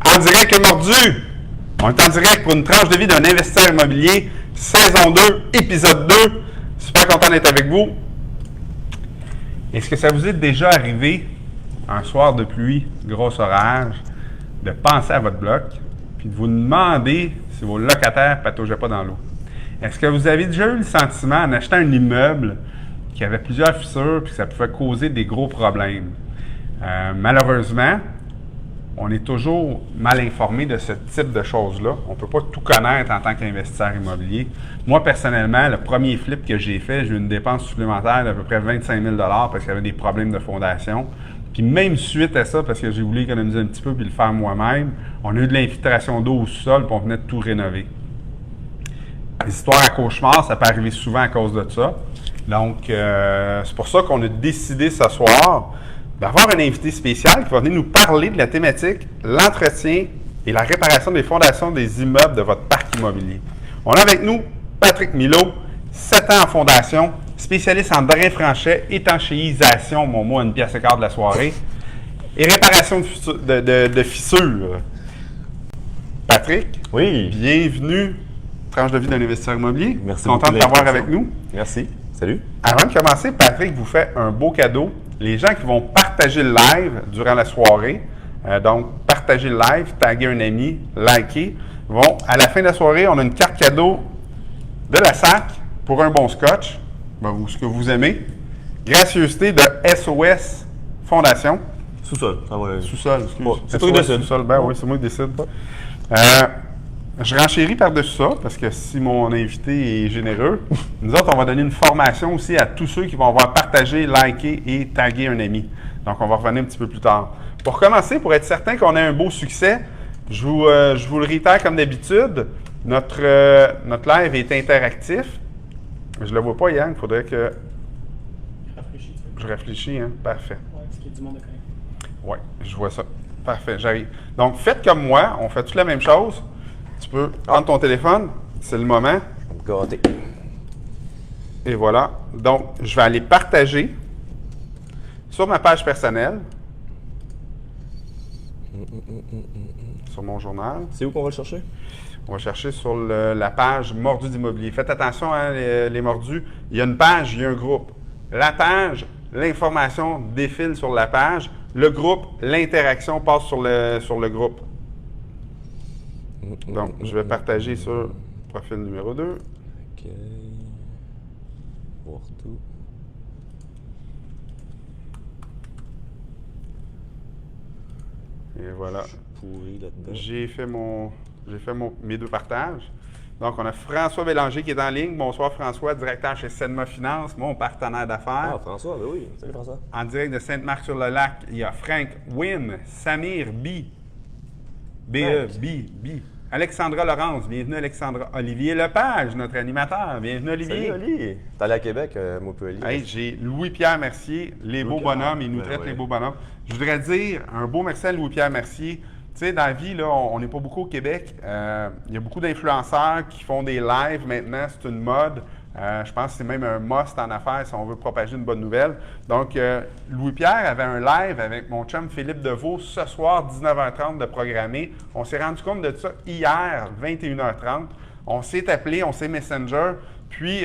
En direct mordu! On est en direct pour une tranche de vie d'un investisseur immobilier, saison 2, épisode 2. Super content d'être avec vous. Est-ce que ça vous est déjà arrivé, un soir de pluie, gros orage, de penser à votre bloc, puis de vous demander si vos locataires ne pataugeaient pas dans l'eau? Est-ce que vous avez déjà eu le sentiment, en achetant un immeuble qui avait plusieurs fissures, puis que ça pouvait causer des gros problèmes? Malheureusement, on est toujours mal informé de ce type de choses-là. On ne peut pas tout connaître en tant qu'investisseur immobilier. Moi, personnellement, le premier flip que j'ai fait, j'ai eu une dépense supplémentaire d'à peu près 25 000 parce qu'il y avait des problèmes de fondation. Puis même suite à ça, parce que j'ai voulu économiser un petit peu puis le faire moi-même, on a eu de l'infiltration d'eau au sol puis on venait de tout rénover. Les histoires à cauchemar, ça peut arriver souvent à cause de ça. Donc, c'est pour ça qu'on a décidé ce soir d'avoir un invité spécial qui va venir nous parler de la thématique, l'entretien et la réparation des fondations des immeubles de votre parc immobilier. On a avec nous Patrick Milot, 7 ans en fondation, spécialiste en drain franchet, étanchéisation, mon mot à une pièce et quart de la soirée, et réparation de fissures. Patrick, oui. Bienvenue, tranche de vie d'un investisseur immobilier. Merci Content de t'avoir avec nous. Merci. Salut. Avant de commencer, Patrick vous fait un beau cadeau. Les gens qui vont partager le live durant la soirée, donc partager le live, taguer un ami, liker, vont, à la fin de la soirée, on a une carte cadeau de la SAC pour un bon scotch, ou ce que vous aimez. Gracieuseté de SOS Fondation. Sous-sol. Ça va. Sous-sol, excuse. Bon, c'est toi qui décides. Sous-sol, ben oui, c'est moi qui décide. Je renchéris par-dessus ça, parce que si mon invité est généreux, nous autres, on va donner une formation aussi à tous ceux qui vont avoir partagé, liké et tagué un ami. Donc, on va revenir un petit peu plus tard. Pour commencer, pour être certain qu'on ait un beau succès, je vous le réitère comme d'habitude, notre live est interactif. Je ne le vois pas, Yann, il faudrait que je réfléchisse. Hein? Parfait. Oui, parce qu'il y a du monde de connecté. Oui, je vois ça. Parfait, j'arrive. Donc, faites comme moi, on fait toute la même chose. Tu peux prendre ton téléphone, c'est le moment. Gâté. Et voilà. Donc, je vais aller partager sur ma page personnelle, sur mon journal. C'est où qu'on va le chercher? On va chercher sur la page Mordus d'immobilier. Faites attention, hein, les mordus. Il y a une page, il y a un groupe. La page, l'information défile sur la page. Le groupe, l'interaction passe sur le groupe. Donc, je vais partager sur profil numéro 2. OK. Voir tout. Et voilà. Je suis pourri là-dedans. J'ai fait mes deux partages. Donc, on a François Bélanger qui est en ligne. Bonsoir François, directeur chez Sedma Finance, mon partenaire d'affaires. Ah, François, ben oui. Salut François. En direct de Sainte-Marc-sur-le-Lac, il y a Frank Wim, Samir B. B. Alexandra Laurence, bienvenue Alexandra. Olivier Lepage, notre animateur, bienvenue Olivier. Salut Oli. T'es allé à Québec, moi puis Oli. Hey, j'ai Louis-Pierre Mercier, les beaux bonhommes, il nous traite les beaux bonhommes. Je voudrais dire un beau merci à Louis-Pierre Mercier. Tu sais, dans la vie, là, on n'est pas beaucoup au Québec. Il y a beaucoup d'influenceurs qui font des lives maintenant, c'est une mode. Je pense que c'est même un must en affaires si on veut propager une bonne nouvelle. Donc, Louis-Pierre avait un live avec mon chum Philippe Deveau ce soir, 19h30 de programmé. On s'est rendu compte de ça hier, 21h30. On s'est appelé, on s'est messenger, puis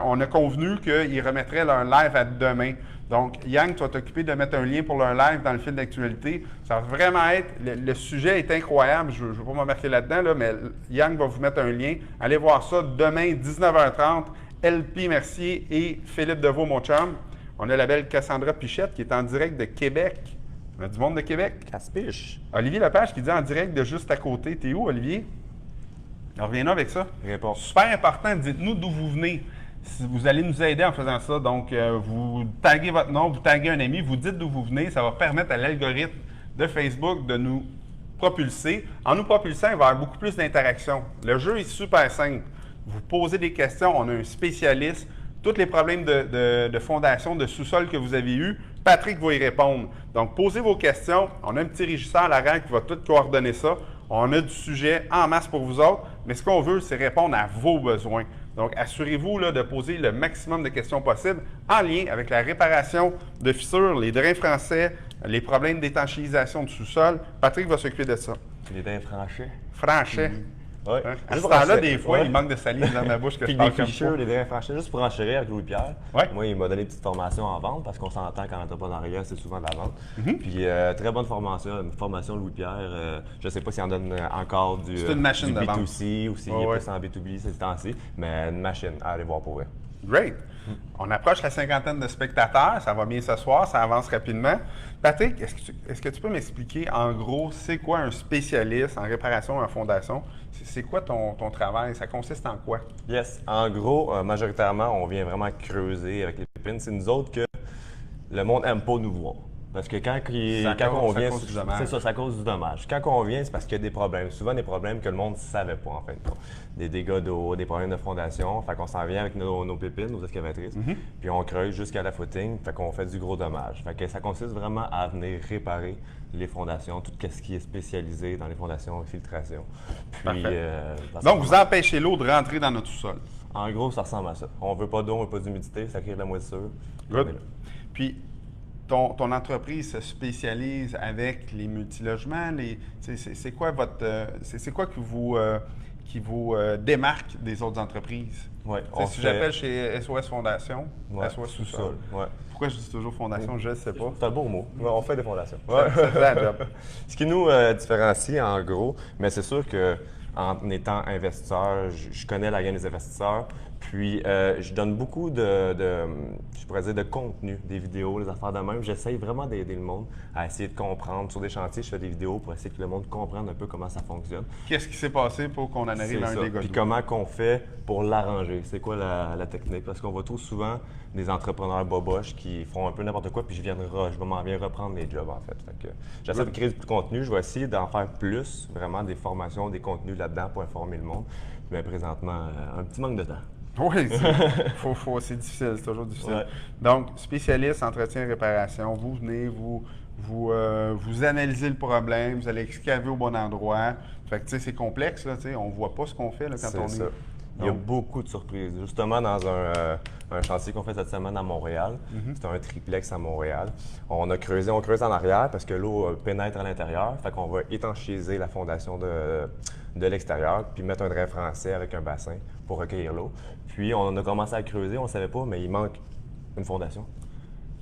on a convenu qu'ils remettraient leur live à demain. Donc, Yang, tu vas t'occuper de mettre un lien pour leur live dans le fil d'actualité. Ça va vraiment être... Le sujet est incroyable. Je ne veux pas m'embarquer là-dedans, là, mais Yang va vous mettre un lien. Allez voir ça demain, 19h30. LP Mercier et Philippe Deveau, mon chum. On a la belle Cassandra Pichette qui est en direct de Québec. On a du monde de Québec. Casse-piche. Olivier Lepage qui dit en direct de juste à côté. T'es où, Olivier? Alors, reviens-nous avec ça. Réponse. Super important, dites-nous d'où vous venez. Si vous allez nous aider en faisant ça. Donc, vous taguez votre nom, vous taguez un ami, vous dites d'où vous venez. Ça va permettre à l'algorithme de Facebook de nous propulser. En nous propulsant, il va y avoir beaucoup plus d'interactions. Le jeu est super simple. Vous posez des questions, on a un spécialiste. Tous les problèmes de fondation, de sous-sol que vous avez eus, Patrick va y répondre. Donc, posez vos questions. On a un petit régisseur à l'arrière qui va tout coordonner ça. On a du sujet en masse pour vous autres, mais ce qu'on veut, c'est répondre à vos besoins. Donc, assurez-vous là, de poser le maximum de questions possibles en lien avec la réparation de fissures, les drains français, les problèmes d'étanchéisation du sous-sol. Patrick va s'occuper de ça. Les dents franchées. Franchet. Ouais. Hein? À ce Juste temps-là, pour des fois, ouais. il manque de salive dans ma bouche que je Puis parle des comme fichures, ça. les dents franchées, juste pour enchérir avec Louis-Pierre. Ouais. Moi, il m'a donné une petite formation en vente parce qu'on s'entend quand l'entrepreneuriat, c'est souvent de la vente. Puis très bonne formation, une formation Louis-Pierre. Je ne sais pas s'il en donne encore du, C'est une machine du de vente. B2C ou s'il Ouais, est ouais. plus en B2B ces temps-ci, mais une machine à aller voir pour vrai. Great. On approche la cinquantaine de spectateurs. Ça va bien ce soir. Ça avance rapidement. Patrick, est-ce que tu peux m'expliquer, en gros, c'est quoi un spécialiste en réparation en fondation? C'est quoi ton travail? Ça consiste en quoi? Yes. En gros, majoritairement, on vient vraiment creuser avec les pépines. C'est nous autres que le monde n'aime pas nous voir. Parce que quand on vient, c'est ça, ça cause du dommage. Quand on vient, c'est parce qu'il y a des problèmes. Souvent des problèmes que le monde ne savait pas, en fait. Des dégâts d'eau, des problèmes de fondation. Fait qu'on s'en vient avec nos pépines, nos excavatrices, puis on creuse jusqu'à la footing. Fait qu'on fait du gros dommage. Fait que ça consiste vraiment à venir réparer les fondations, tout ce qui est spécialisé dans les fondations, filtration. Puis, Donc, vous empêchez l'eau de rentrer dans notre sous-sol. En gros, ça ressemble à ça. On veut pas d'eau, on veut pas d'humidité, ça crée de la moisissure. Good. Puis, ton entreprise se spécialise avec les multilogements. C'est quoi c'est quoi qui vous démarque des autres entreprises? Ouais, Si j'appelle chez SOS Fondation, ouais, SOS Sous-sol. Ouais. Pourquoi je dis toujours Fondation? Je ne sais pas. C'est un beau mot. Ouais, on fait des fondations. Ouais, ça fait la job. Ce qui nous différencie, en gros, mais c'est sûr que en étant investisseur, je connais la game des investisseurs. Puis, je donne beaucoup je pourrais dire, de contenu, des vidéos, des affaires de même. J'essaye vraiment d'aider le monde à essayer de comprendre. Sur des chantiers, je fais des vidéos pour essayer que le monde comprenne un peu comment ça fonctionne. Qu'est-ce qui s'est passé pour qu'on en arrive à un dégât? Puis comment qu'on fait pour l'arranger? C'est quoi la technique? Parce qu'on voit trop souvent des entrepreneurs boboches qui font un peu n'importe quoi, puis je m'en viens reprendre les jobs, en fait. Fait que j'essaie de créer du contenu. Je vais essayer d'en faire plus, vraiment des formations, des contenus là-dedans pour informer le monde. Mais présentement, un petit manque de temps. Oui, c'est difficile, c'est toujours difficile. Ouais. Donc, spécialiste, entretien, réparation, vous venez, vous analysez le problème, vous allez excaver au bon endroit. Fait que, tu sais, c'est complexe, là, tu sais, on voit pas ce qu'on fait là, quand on ça. est... Il y a beaucoup de surprises. Justement, dans un chantier qu'on fait cette semaine à Montréal, c'est un triplex à Montréal. On creuse en arrière parce que l'eau pénètre à l'intérieur. Fait qu'on va étanchéiser la fondation de l'extérieur, puis mettre un drain français avec un bassin pour recueillir l'eau. Puis on a commencé à creuser, on ne savait pas, mais il manque une fondation.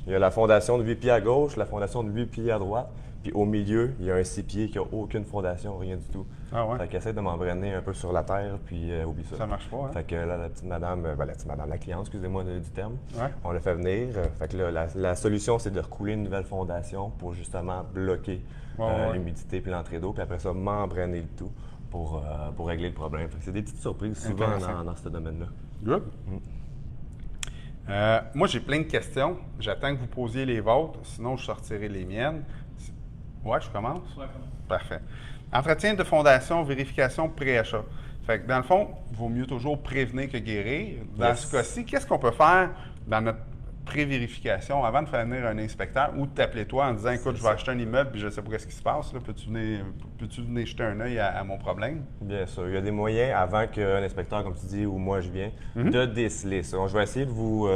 Il y a la fondation de 8 pieds à gauche, la fondation de 8 pieds à droite, puis au milieu, il y a un 6 pieds qui n'a aucune fondation, rien du tout. Ah ouais? Fait qu'elle essaie de m'embraner un peu sur la terre, puis oublie ça. Ça marche pas, hein? Fait que là, la petite madame, la cliente, excusez-moi du terme, Ouais. on l'a fait venir. Fait que là, la solution, c'est de recouler une nouvelle fondation pour justement bloquer l'humidité puis l'entrée d'eau, puis après ça, membraner le tout pour régler le problème. Fait que c'est des petites surprises souvent dans ce domaine-là. Good. Moi, j'ai plein de questions. J'attends que vous posiez les vôtres, sinon je sortirai les miennes. Ouais, je commence? Ouais, comment? Parfait. Entretien de fondation, vérification pré-achat. Fait que dans le fond, il vaut mieux toujours prévenir que guérir. Dans Yes. ce cas-ci, qu'est-ce qu'on peut faire dans notre pré-vérification avant de faire venir un inspecteur ou de t'appeler toi en disant écoute, je vais acheter un immeuble et je ne sais pas ce qui se passe. Là. Peux-tu venir jeter un œil à mon problème? Bien sûr. Il y a des moyens avant qu'un inspecteur, comme tu dis, ou moi je viens, de déceler ça. Je vais essayer de vous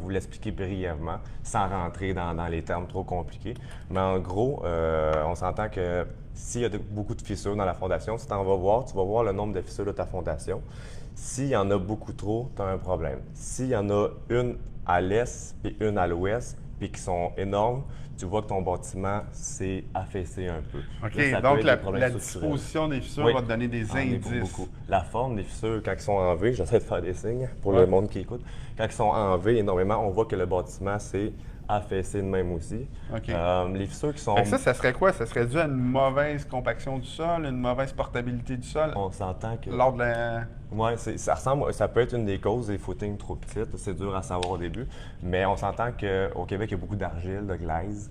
l'expliquer brièvement, sans rentrer dans les termes trop compliqués. Mais en gros, on s'entend que s'il y a beaucoup de fissures dans la fondation, si tu en vas voir, tu vas voir le nombre de fissures de ta fondation. S'il y en a beaucoup trop, tu as un problème. S'il y en a une à l'est puis une à l'ouest, puis qui sont énormes, tu vois que ton bâtiment s'est affaissé un peu. OK, Là, ça peut donc être la des problèmes structurels. disposition des fissures Oui. va te donner des Ah, mais indices. beaucoup. La forme des fissures, quand ils sont en V, j'essaie de faire des signes pour le monde qui écoute. Quand ils sont en V énormément, on voit que le bâtiment s'est affaissé de même aussi. OK. Les fissures qui sont... Fait que ça serait quoi? Ça serait dû à une mauvaise compaction du sol, une mauvaise portabilité du sol On s'entend que... lors de la... Oui, ça peut être une des causes des footings trop petites. C'est dur à savoir au début. Mais on s'entend qu'au Québec, il y a beaucoup d'argile, de glaise.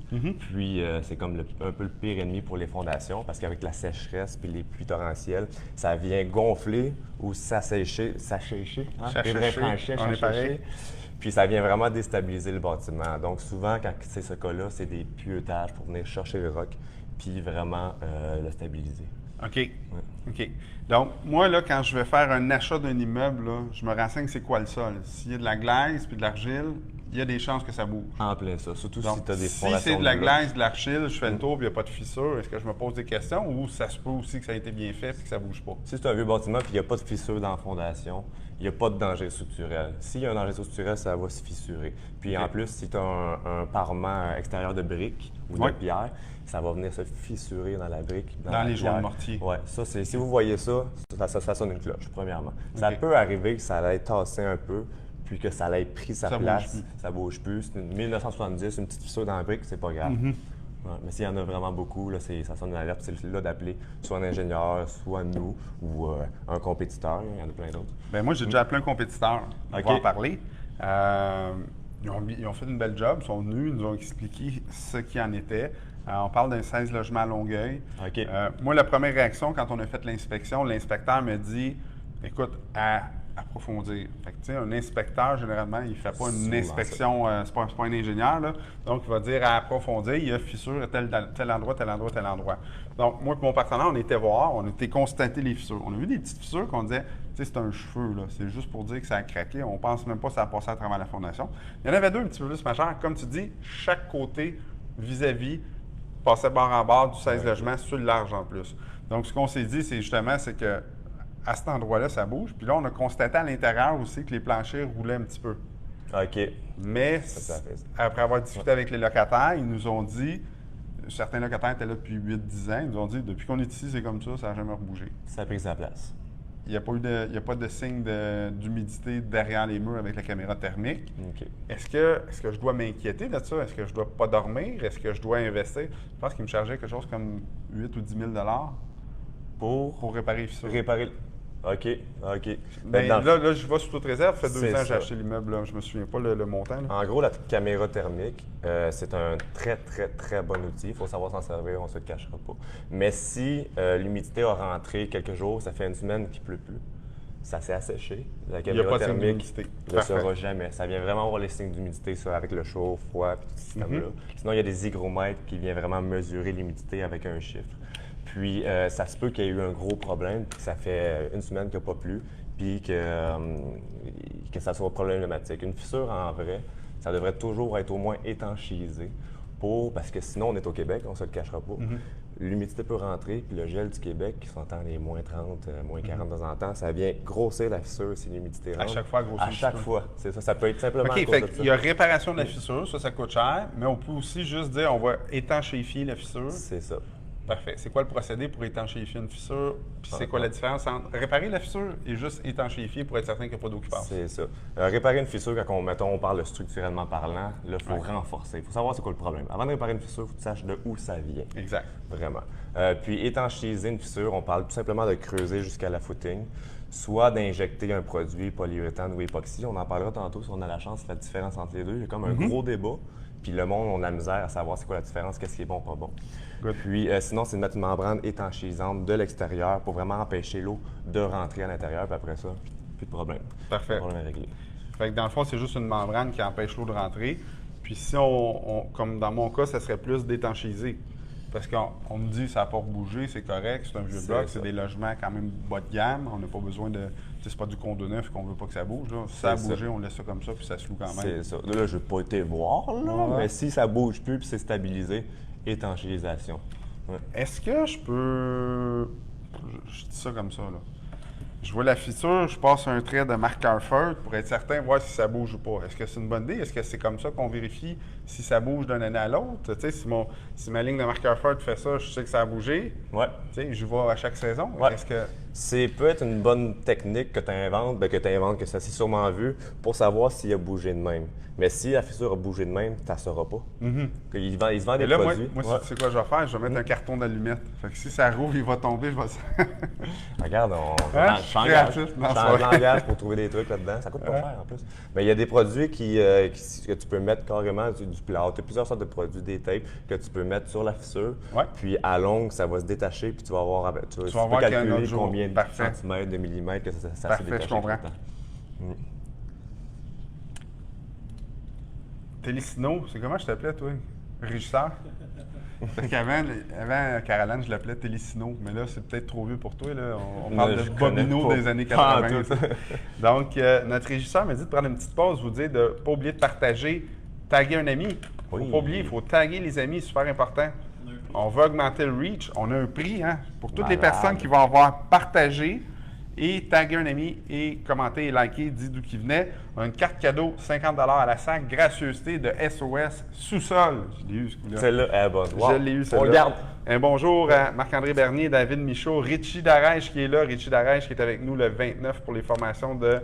Puis c'est comme un peu le pire ennemi pour les fondations parce qu'avec la sécheresse puis les pluies torrentielles, ça vient gonfler ou s'assécher. S'assécher. On est pareil. Puis ça vient vraiment déstabiliser le bâtiment. Donc souvent, quand c'est ce cas-là, c'est des pieutage pour venir chercher le roc puis vraiment le stabiliser. OK. OK. Donc, moi, là, quand je vais faire un achat d'un immeuble, là, je me renseigne c'est quoi le sol. S'il y a de la glaise puis de l'argile, il y a des chances que ça bouge. En plein ça, surtout Donc, si tu as des si fondations c'est de la bloc. glaise, de l'argile, je fais le tour et il n'y a pas de fissure, est-ce que je me pose des questions ou ça se peut aussi que ça a été bien fait et que ça ne bouge pas? Si c'est un vieux bâtiment et qu'il n'y a pas de fissure dans la fondation, il n'y a pas de danger structurel. S'il y a un danger structurel, ça va se fissurer. Puis en plus, si tu as un parement extérieur de briques ou de pierre, ça va venir se fissurer dans la brique. Dans les joints de mortier. Oui, ça, si vous voyez ça, ça sonne une cloche, premièrement. Ça peut arriver que ça allait tasser un peu, puis que ça allait pris sa place. Ça bouge plus. C'est une 1970, une petite fissure dans la brique, c'est pas grave. Ouais, mais s'il y en a vraiment beaucoup, là, ça sonne une alerte. C'est là d'appeler soit un ingénieur, soit nous, ou un compétiteur. Il y en a plein d'autres. Bien, moi, j'ai déjà appelé un compétiteur pour en parler. Ils ont fait une belle job. Ils sont venus, ils nous ont expliqué ce qu'il en était. On parle d'un 16 logements à Longueuil. Moi, la première réaction, quand on a fait l'inspection, l'inspecteur me dit « Écoute, à approfondir. » Fait que, tu sais, un inspecteur, généralement, il ne fait pas une inspection, c'est pas un ingénieur, là. Donc, il va dire à approfondir, il y a fissure à tel endroit, tel endroit, tel endroit. Donc, moi et mon partenaire, on était voir, on était constater les fissures. On a vu des petites fissures qu'on disait, tu sais, c'est un cheveu, là. C'est juste pour dire que ça a craqué. On pense même pas que ça a passé à travers la fondation. Il y en avait deux un petit peu plus majeures. Comme tu dis, chaque côté vis-à-vis passait bord en bord du 16 logements sur le large en plus. Donc, ce qu'on s'est dit, c'est justement, c'est que à cet endroit-là, ça bouge. Puis là, on a constaté à l'intérieur aussi que les planchers roulaient un petit peu. OK. Mais après avoir discuté avec les locataires, ils nous ont dit, certains locataires étaient là depuis 8-10 ans, ils nous ont dit, depuis qu'on est ici, c'est comme ça n'a jamais rebougé. Ça a pris sa place. Il n'y a pas de signe d'humidité derrière les murs avec la caméra thermique. OK. Est-ce que je dois m'inquiéter de ça? Est-ce que je dois pas dormir? Est-ce que je dois investir? Je pense qu'ils me chargeaient quelque chose comme 8 ou 10 000 pour réparer les fissures. OK. Bien, là, je vais sous toute réserve. Ça fait 2 ans que j'ai acheté l'immeuble. Je me souviens pas le montant. Là. En gros, la caméra thermique, c'est un très bon outil. Il faut savoir s'en servir, on ne se le cachera pas. Mais si l'humidité a rentré quelques jours, ça fait une semaine qu'il ne pleut plus, ça s'est asséché, la caméra thermique ne le saura jamais. Ça vient vraiment voir les signes d'humidité avec le chaud, froid, puis tout ce système-là. Sinon, il y a des hygromètres qui viennent vraiment mesurer l'humidité avec un chiffre. Puis, ça se peut qu'il y ait eu un gros problème, puis que ça fait une semaine qu'il n'y a pas plu, puis que ça soit problématique. Une fissure, en vrai, ça devrait toujours être au moins étanchisé parce que sinon, on est au Québec, on ne se le cachera pas. L'humidité peut rentrer, puis le gel du Québec, qui s'entend les moins 30, moins 40 de temps en temps, ça vient grossir la fissure si l'humidité rentre. À chaque fois, grossir À chaque fois, c'est ça. Ça peut être simplement OK, fait qu'il y a réparation de la fissure, ça coûte cher, mais on peut aussi juste dire on va étanchéifier la fissure. C'est ça. Parfait. C'est quoi le procédé pour étanchéifier une fissure? Puis c'est quoi la différence entre réparer la fissure et juste étanchéifier pour être certain qu'il n'y a pas d'eau qui passe? C'est ça. Réparer une fissure, quand on parle structurellement parlant, là, il faut renforcer. Il faut savoir c'est quoi le problème. Avant de réparer une fissure, il faut que tu saches de où ça vient. Exact. Vraiment. Puis étanchéiser une fissure, on parle tout simplement de creuser jusqu'à la footing, soit d'injecter un produit polyuréthane ou époxy. On en parlera tantôt si on a la chance, la différence entre les deux. Il y a comme un gros débat. Puis le monde, on a la misère à savoir c'est quoi la différence, qu'est-ce qui est bon, pas bon. Puis sinon, c'est de mettre une membrane étanchisante de l'extérieur pour vraiment empêcher l'eau de rentrer à l'intérieur. Puis après ça, plus de problème. Parfait. Le problème est réglé. Fait que dans le fond, c'est juste une membrane qui empêche l'eau de rentrer. Puis si comme dans mon cas, ça serait plus d'étanchisé. Parce qu'on me dit que ça n'a pas bougé, c'est correct, c'est un vieux bloc, c'est des logements quand même bas de gamme. On n'a pas besoin de. C'est pas du condo neuf qu'on veut pas que ça bouge. Là. Si ça a bougé, on laisse ça comme ça, puis ça se loue quand même. C'est ça. Là, je n'ai pas été voir, là, mais si ça bouge plus puis c'est stabilisé, étanchéisation. Est-ce que je peux. Je dis ça comme ça, là. Je vois la fissure, je passe un trait de marqueur feutre pour être certain, voir si ça bouge ou pas. Est-ce que c'est une bonne idée? Est-ce que c'est comme ça qu'on vérifie si ça bouge d'une année à l'autre? Tu sais, si ma ligne de marqueur feutre fait ça, je sais que ça a bougé. Ouais. Tu sais, je vois à chaque saison. Ouais. Est-ce que... C'est peut être une bonne technique que tu inventes, que ça s'est sûrement vu, pour savoir s'il a bougé de même. Mais si la fissure a bougé de même, tu ne sauras pas. Il se vend des produits. Moi, c'est quoi je vais faire? Je vais mettre un carton d'allumettes. Fait que si ça rouvre, il va tomber, je vais... Regarde, je langage pour trouver des trucs là-dedans. Ça coûte pas cher en plus. Mais il y a des produits que tu peux mettre carrément du plâtre. Il y a plusieurs sortes de produits, des tapes que tu peux mettre sur la fissure. Puis à longue, ça va se détacher. Puis tu vas avoir, tu peux calculer combien de centimètres, de millimètres que ça s'est détaché. Je comprends. Télésino, c'est comment je t'appelais, toi? Régisseur? Parce qu'avant, Caroline, je l'appelais Télésino, mais là, c'est peut-être trop vieux pour toi. Là. On parle de Bobino des années 80. Donc, notre régisseur m'a dit de prendre une petite pause, vous dire de ne pas oublier de partager, taguer un ami. Il ne faut pas oublier, il faut taguer les amis, super important. On va augmenter le reach. On a un prix pour toutes les personnes qui vont avoir partagé et taguer un ami et commenter et liker, dit d'où qui venait. On a une carte cadeau, 50 à la SAC, gracieuseté de SOS Sous-sol. Je l'ai eu, ce coup-là. Celle-là, elle est bonne. Wow. Je l'ai eu, celle-là. On le garde. Un bonjour à Marc-André Bernier, David Michaud, Richie Darèche qui est là. Richie Darèche qui est avec nous le 29 pour les formations de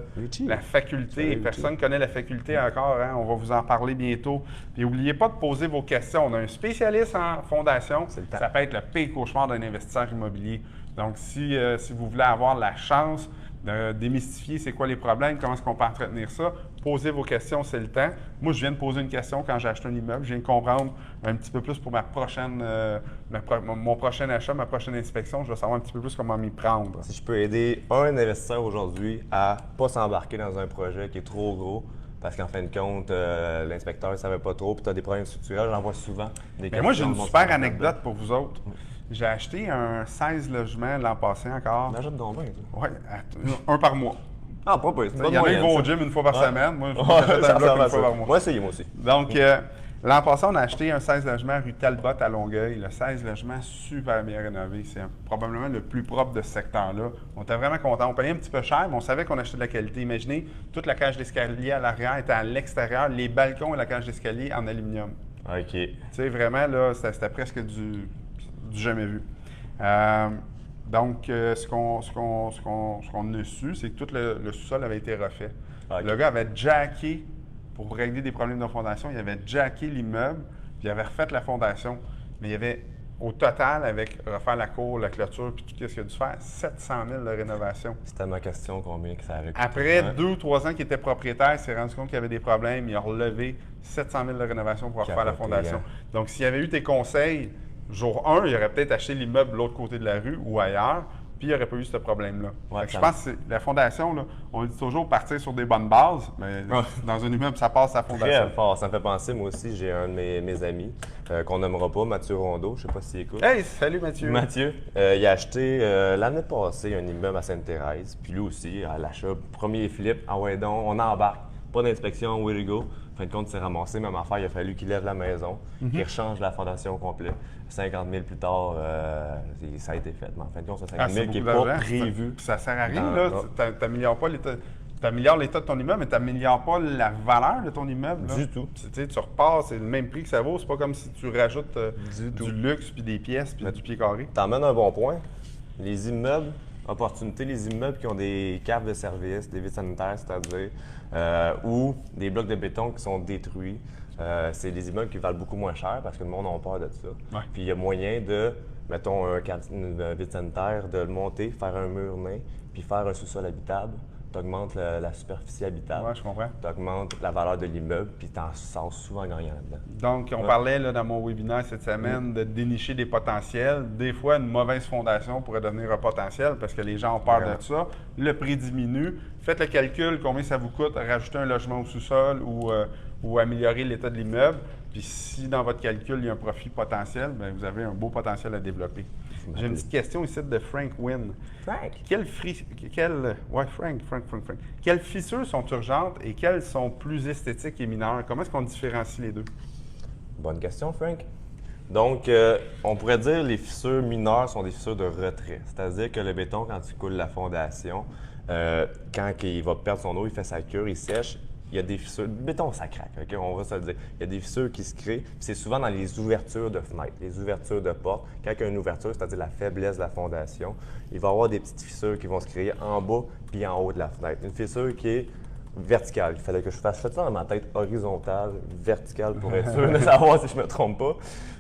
la faculté. Personne ne connaît la faculté encore. On va vous en parler bientôt. Et n'oubliez pas de poser vos questions. On a un spécialiste en fondation. Ça peut être le pire cauchemar d'un investisseur immobilier. Donc, si vous voulez avoir la chance de démystifier c'est quoi les problèmes, comment est-ce qu'on peut entretenir ça, posez vos questions, c'est le temps. Moi, je viens de poser une question quand j'ai acheté un immeuble. Je viens de comprendre un petit peu plus pour mon prochain achat, ma prochaine inspection. Je vais savoir un petit peu plus comment m'y prendre. Si je peux aider un investisseur aujourd'hui à ne pas s'embarquer dans un projet qui est trop gros, parce qu'en fin de compte, l'inspecteur ne savait pas trop, puis tu as des problèmes structurels, j'en vois souvent. Moi, j'ai une super anecdote pour vous autres. J'ai acheté un 16 logements l'an passé encore. On achète donc 20, Oui, un par mois. Ah, pas pire. Il y en a qui vont au gym une fois par semaine. Moi, j'achète un bloc une fois par mois. Moi aussi. Donc, l'an passé, on a acheté un 16 logements rue Talbot à Longueuil. Le 16 logements super bien rénové. C'est probablement le plus propre de ce secteur-là. On était vraiment contents. On payait un petit peu cher, mais on savait qu'on achetait de la qualité. Imaginez, toute la cage d'escalier à l'arrière était à l'extérieur, les balcons et la cage d'escalier en aluminium. OK. Tu sais, vraiment, là, c'était presque du jamais vu. Donc, ce qu'on a su, c'est que tout le sous-sol avait été refait. Okay. Le gars avait jacké, pour régler des problèmes de fondation, il avait jacké l'immeuble, puis il avait refait la fondation. Mais il y avait, au total, avec refaire la cour, la clôture, puis tout ce qu'il a dû faire, 700 000 de rénovation. C'était ma question, combien que ça avait coûté? Après 2 ou 3 ans qu'il était propriétaire, il s'est rendu compte qu'il y avait des problèmes, il a relevé 700 000 de rénovation pour refaire la fondation. Donc, s'il y avait eu tes conseils, jour 1, il aurait peut-être acheté l'immeuble de l'autre côté de la rue ou ailleurs, puis il n'y aurait pas eu ce problème-là. Ouais, je pense que la fondation, là, on dit toujours partir sur des bonnes bases, mais dans un immeuble, ça passe à la fondation. Très fort. Ça me fait penser, moi aussi, j'ai un de mes amis qu'on nommera pas, Mathieu Rondeau, je ne sais pas s'il écoute. Hey, salut Mathieu! Mathieu, il a acheté l'année passée un immeuble à Sainte-Thérèse, puis lui aussi, à l'achat, premier flip, ah ouais donc, on embarque, pas d'inspection, where to go. En fin de compte, il s'est ramassé, même affaire, il a fallu qu'il lève la maison, qu'il rechange la fondation complète. 50 000 plus tard, ça a été fait. Mais en fin de compte, c'est 50 000 qui n'est pas prévu. Ça ne sert à rien, là. Tu n'améliores pas l'état. Tu améliores l'état de ton immeuble, mais tu n'améliores pas la valeur de ton immeuble. Là. Du tout. Tu repars, c'est le même prix que ça vaut. C'est pas comme si tu rajoutes du luxe, puis des pièces, puis du pied carré. Tu emmènes un bon point. Les immeubles, opportunités, les immeubles qui ont des caves de service, des vides sanitaires, c'est-à-dire, ou des blocs de béton qui sont détruits. C'est des immeubles qui valent beaucoup moins cher parce que le monde a peur de ça. Ouais. Puis il y a moyen de, mettons, un vide sanitaire, de le monter, faire un mur nain, puis faire un sous-sol habitable. Tu augmentes la superficie habitable. Oui, je comprends. Tu augmentes la valeur de l'immeuble, puis tu en sors souvent gagnant là-dedans. Donc, on parlait là, dans mon webinaire cette semaine de dénicher des potentiels. Des fois, une mauvaise fondation pourrait devenir un potentiel parce que les gens ont peur de ça. Le prix diminue. Faites le calcul, combien ça vous coûte rajouter un logement au sous-sol ou améliorer l'état de l'immeuble. Puis si dans votre calcul, il y a un profit potentiel, bien, vous avez un beau potentiel à développer. J'ai une petite question ici de Frank Wynn. Frank? Quelles fissures sont urgentes et quelles sont plus esthétiques et mineures? Comment est-ce qu'on différencie les deux? Bonne question, Frank. Donc, on pourrait dire que les fissures mineures sont des fissures de retrait. C'est-à-dire que le béton, quand il coule la fondation, quand il va perdre son eau, il fait sa cure, il sèche, il y a des fissures. Le béton, ça craque, OK? On va se le dire. Il y a des fissures qui se créent. C'est souvent dans les ouvertures de fenêtres, les ouvertures de portes. Quand il y a une ouverture, c'est-à-dire la faiblesse de la fondation, il va y avoir des petites fissures qui vont se créer en bas puis en haut de la fenêtre. Une fissure qui est verticale. Il fallait que je fasse ça dans ma tête, horizontale, verticale, pour être sûr de savoir si je me trompe pas.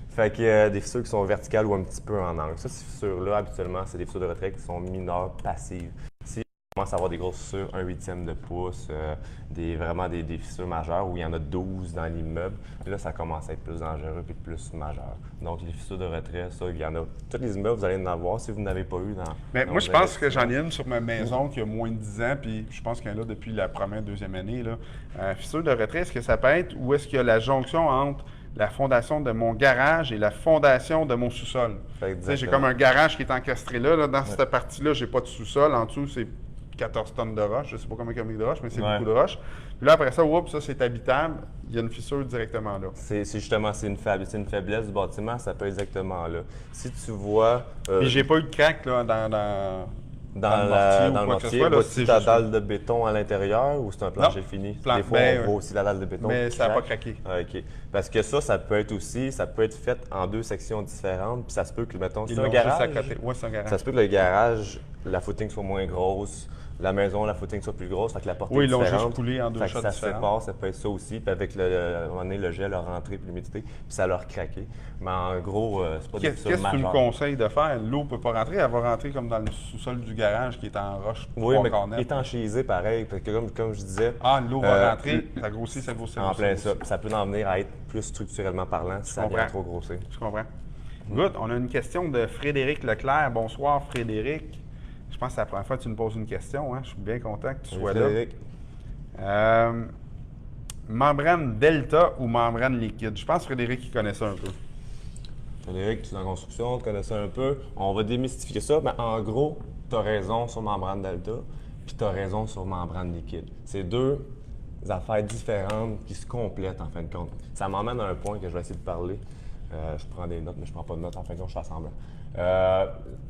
Fait qu'il y a des fissures qui sont verticales ou un petit peu en angle. Ça, ces fissures-là, habituellement, c'est des fissures de retrait qui sont mineures, passives. On commence à avoir des grosses fissures, 1/8 de pouce, vraiment des fissures majeures où il y en a 12 dans l'immeuble. Là, ça commence à être plus dangereux et plus majeur. Donc, les fissures de retrait, ça, il y en a. Tous les immeubles, vous allez en avoir si vous n'avez pas eu dans. Moi, je pense que j'en ai une sur ma maison qui a moins de 10 ans, puis je pense qu'il y en a depuis la première, deuxième année. Fissure de retrait, est-ce que ça peut être ou est-ce qu'il y a la jonction entre la fondation de mon garage et la fondation de mon sous-sol. J'ai comme un garage qui est encastré là. Dans cette partie-là, j'ai pas de sous-sol. En dessous, c'est 14 tonnes de roche. Je sais pas combien il y a de roche, mais c'est beaucoup de roche. Puis là, après ça, ça, c'est habitable. Il y a une fissure directement là. C'est justement, c'est une faiblesse du bâtiment, ça peut être exactement là. Si tu vois... Puis j'ai pas eu de craque là, dans le mortier, vois-tu ta dalle de béton à l'intérieur ou c'est un plancher fini? Des fois, on voit aussi la dalle de béton. Mais ça n'a pas craqué. Ah, OK. Parce que ça peut être fait en 2 sections différentes. Puis ça se peut que, mettons, c'est un garage. Oui, c'est un garage. Ça se peut que le garage, la footing soit moins grosse. La maison, la footing soit plus grosse, fait que la portée est différente. Oui, ils l'ont juste coulé en 2 shots différents. Ça se sépare, ça peut être ça aussi. Puis avec à un moment donné, le gel a rentré puis l'humidité, puis ça leur craqué. Mais en gros, c'est pas des fissures majeures. Qu'est-ce que tu me conseilles de faire? L'eau ne peut pas rentrer, elle va rentrer comme dans le sous-sol du garage qui est en roche. Oui, mais étanchéisé pareil, parce que comme je disais... l'eau va rentrer, ça grossit, ça grossit. En plein ça. Ça peut en venir à être plus structurellement parlant si ça vient trop grossir. Je comprends. Good. On a une question de Frédéric Leclerc. Bonsoir, Frédéric. Je pense que c'est la première fois que tu nous poses une question. Hein? Je suis bien content que tu sois là. Membrane delta ou membrane liquide? Je pense que Frédéric, il connaît ça un peu. Frédéric, tu es en construction, tu connais ça un peu. On va démystifier ça. Mais en gros, tu as raison sur membrane delta, puis tu as raison sur membrane liquide. C'est 2 affaires différentes qui se complètent en fin de compte. Ça m'emmène à un point que je vais essayer de parler. Je prends des notes, mais je ne prends pas de notes en fin de compte, je fais semblant.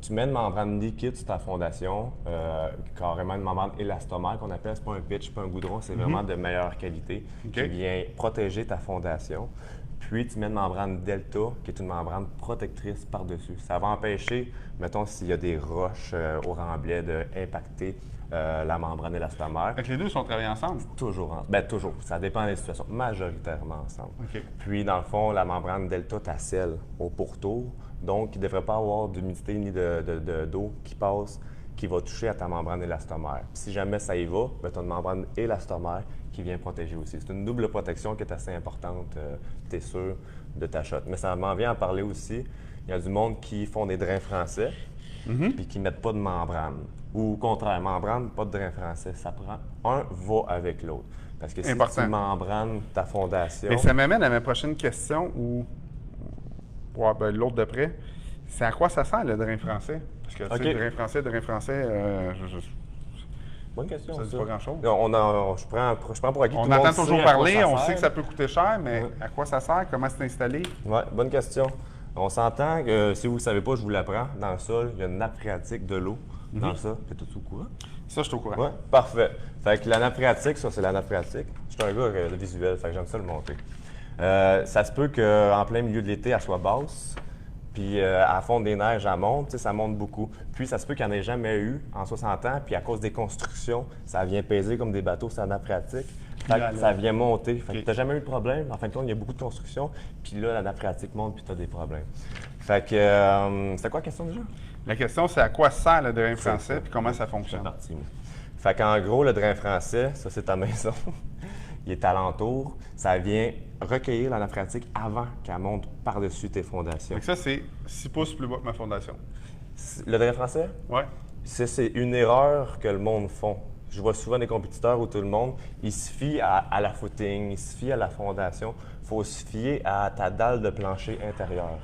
Tu mets une membrane liquide sur ta fondation, carrément une membrane élastomère qu'on appelle, c'est pas un pitch, pas un goudron, c'est vraiment de meilleure qualité qui vient protéger ta fondation. Puis tu mets une membrane delta qui est une membrane protectrice par-dessus. Ça va empêcher, mettons, s'il y a des roches au remblai, d'impacter la membrane élastomère. Fait que les deux sont travaillés ensemble? Toujours. Toujours. Ça dépend des situations. Majoritairement ensemble. Okay. Puis, dans le fond, la membrane delta t'assèle au pourtour. Donc, il ne devrait pas avoir d'humidité ni d'eau qui passe, qui va toucher à ta membrane élastomère. Puis, si jamais ça y va, tu as une membrane élastomère qui vient protéger aussi. C'est une double protection qui est assez importante, tu es sûr, de ta shot. Mais ça m'en vient à parler aussi. Il y a du monde qui font des drains français puis qui ne mettent pas de membrane. Ou au contraire, membrane, pas de drain français. Ça prend un va avec l'autre. Parce que si tu membranes ta fondation... Mais ça m'amène à ma prochaine question ou l'autre de près. C'est à quoi ça sert le drain français? Parce que tu sais, drain français, bonne question. Ça ne dit pas grand-chose. Je prends pour acquis. On entend toujours parler, on sait que ça peut coûter cher, mais à quoi ça sert? Comment c'est installé? Oui, bonne question. On s'entend que, si vous ne savez pas, je vous l'apprends, dans le sol, il y a une nappe phréatique de l'eau dans le sol. T'es tout au courant? Ça, je suis au courant. Oui, parfait. Fait que la nappe phréatique, ça, c'est la nappe phréatique. Je suis un gars de visuel, fait que j'aime ça le monter. Ça se peut qu'en plein milieu de l'été, elle soit basse, puis à fond des neiges, elle monte, ça monte beaucoup. Puis ça se peut qu'il n'y en ait jamais eu en 60 ans, puis à cause des constructions, ça vient peser comme des bateaux sur la nappe phréatique. Ça vient monter. Fait que tu n'as jamais eu de problème. En fin de compte, il y a beaucoup de construction, puis là, la nappe phréatique monte, puis tu as des problèmes. Fait que, c'était quoi la question déjà? La question, c'est à quoi sert le drain français, puis comment ça fonctionne? C'est parti. Fait qu'en gros, le drain français, ça, c'est ta maison. Il est alentour. Ça vient recueillir la nappe phréatique avant qu'elle monte par-dessus tes fondations. Fait que ça, c'est 6 pouces plus bas que ma fondation. Le drain français? Oui. C'est une erreur que le monde font. Je vois souvent des compétiteurs où tout le monde, il se fie à la footing, il se fie à la fondation. Il faut se fier à ta dalle de plancher intérieur.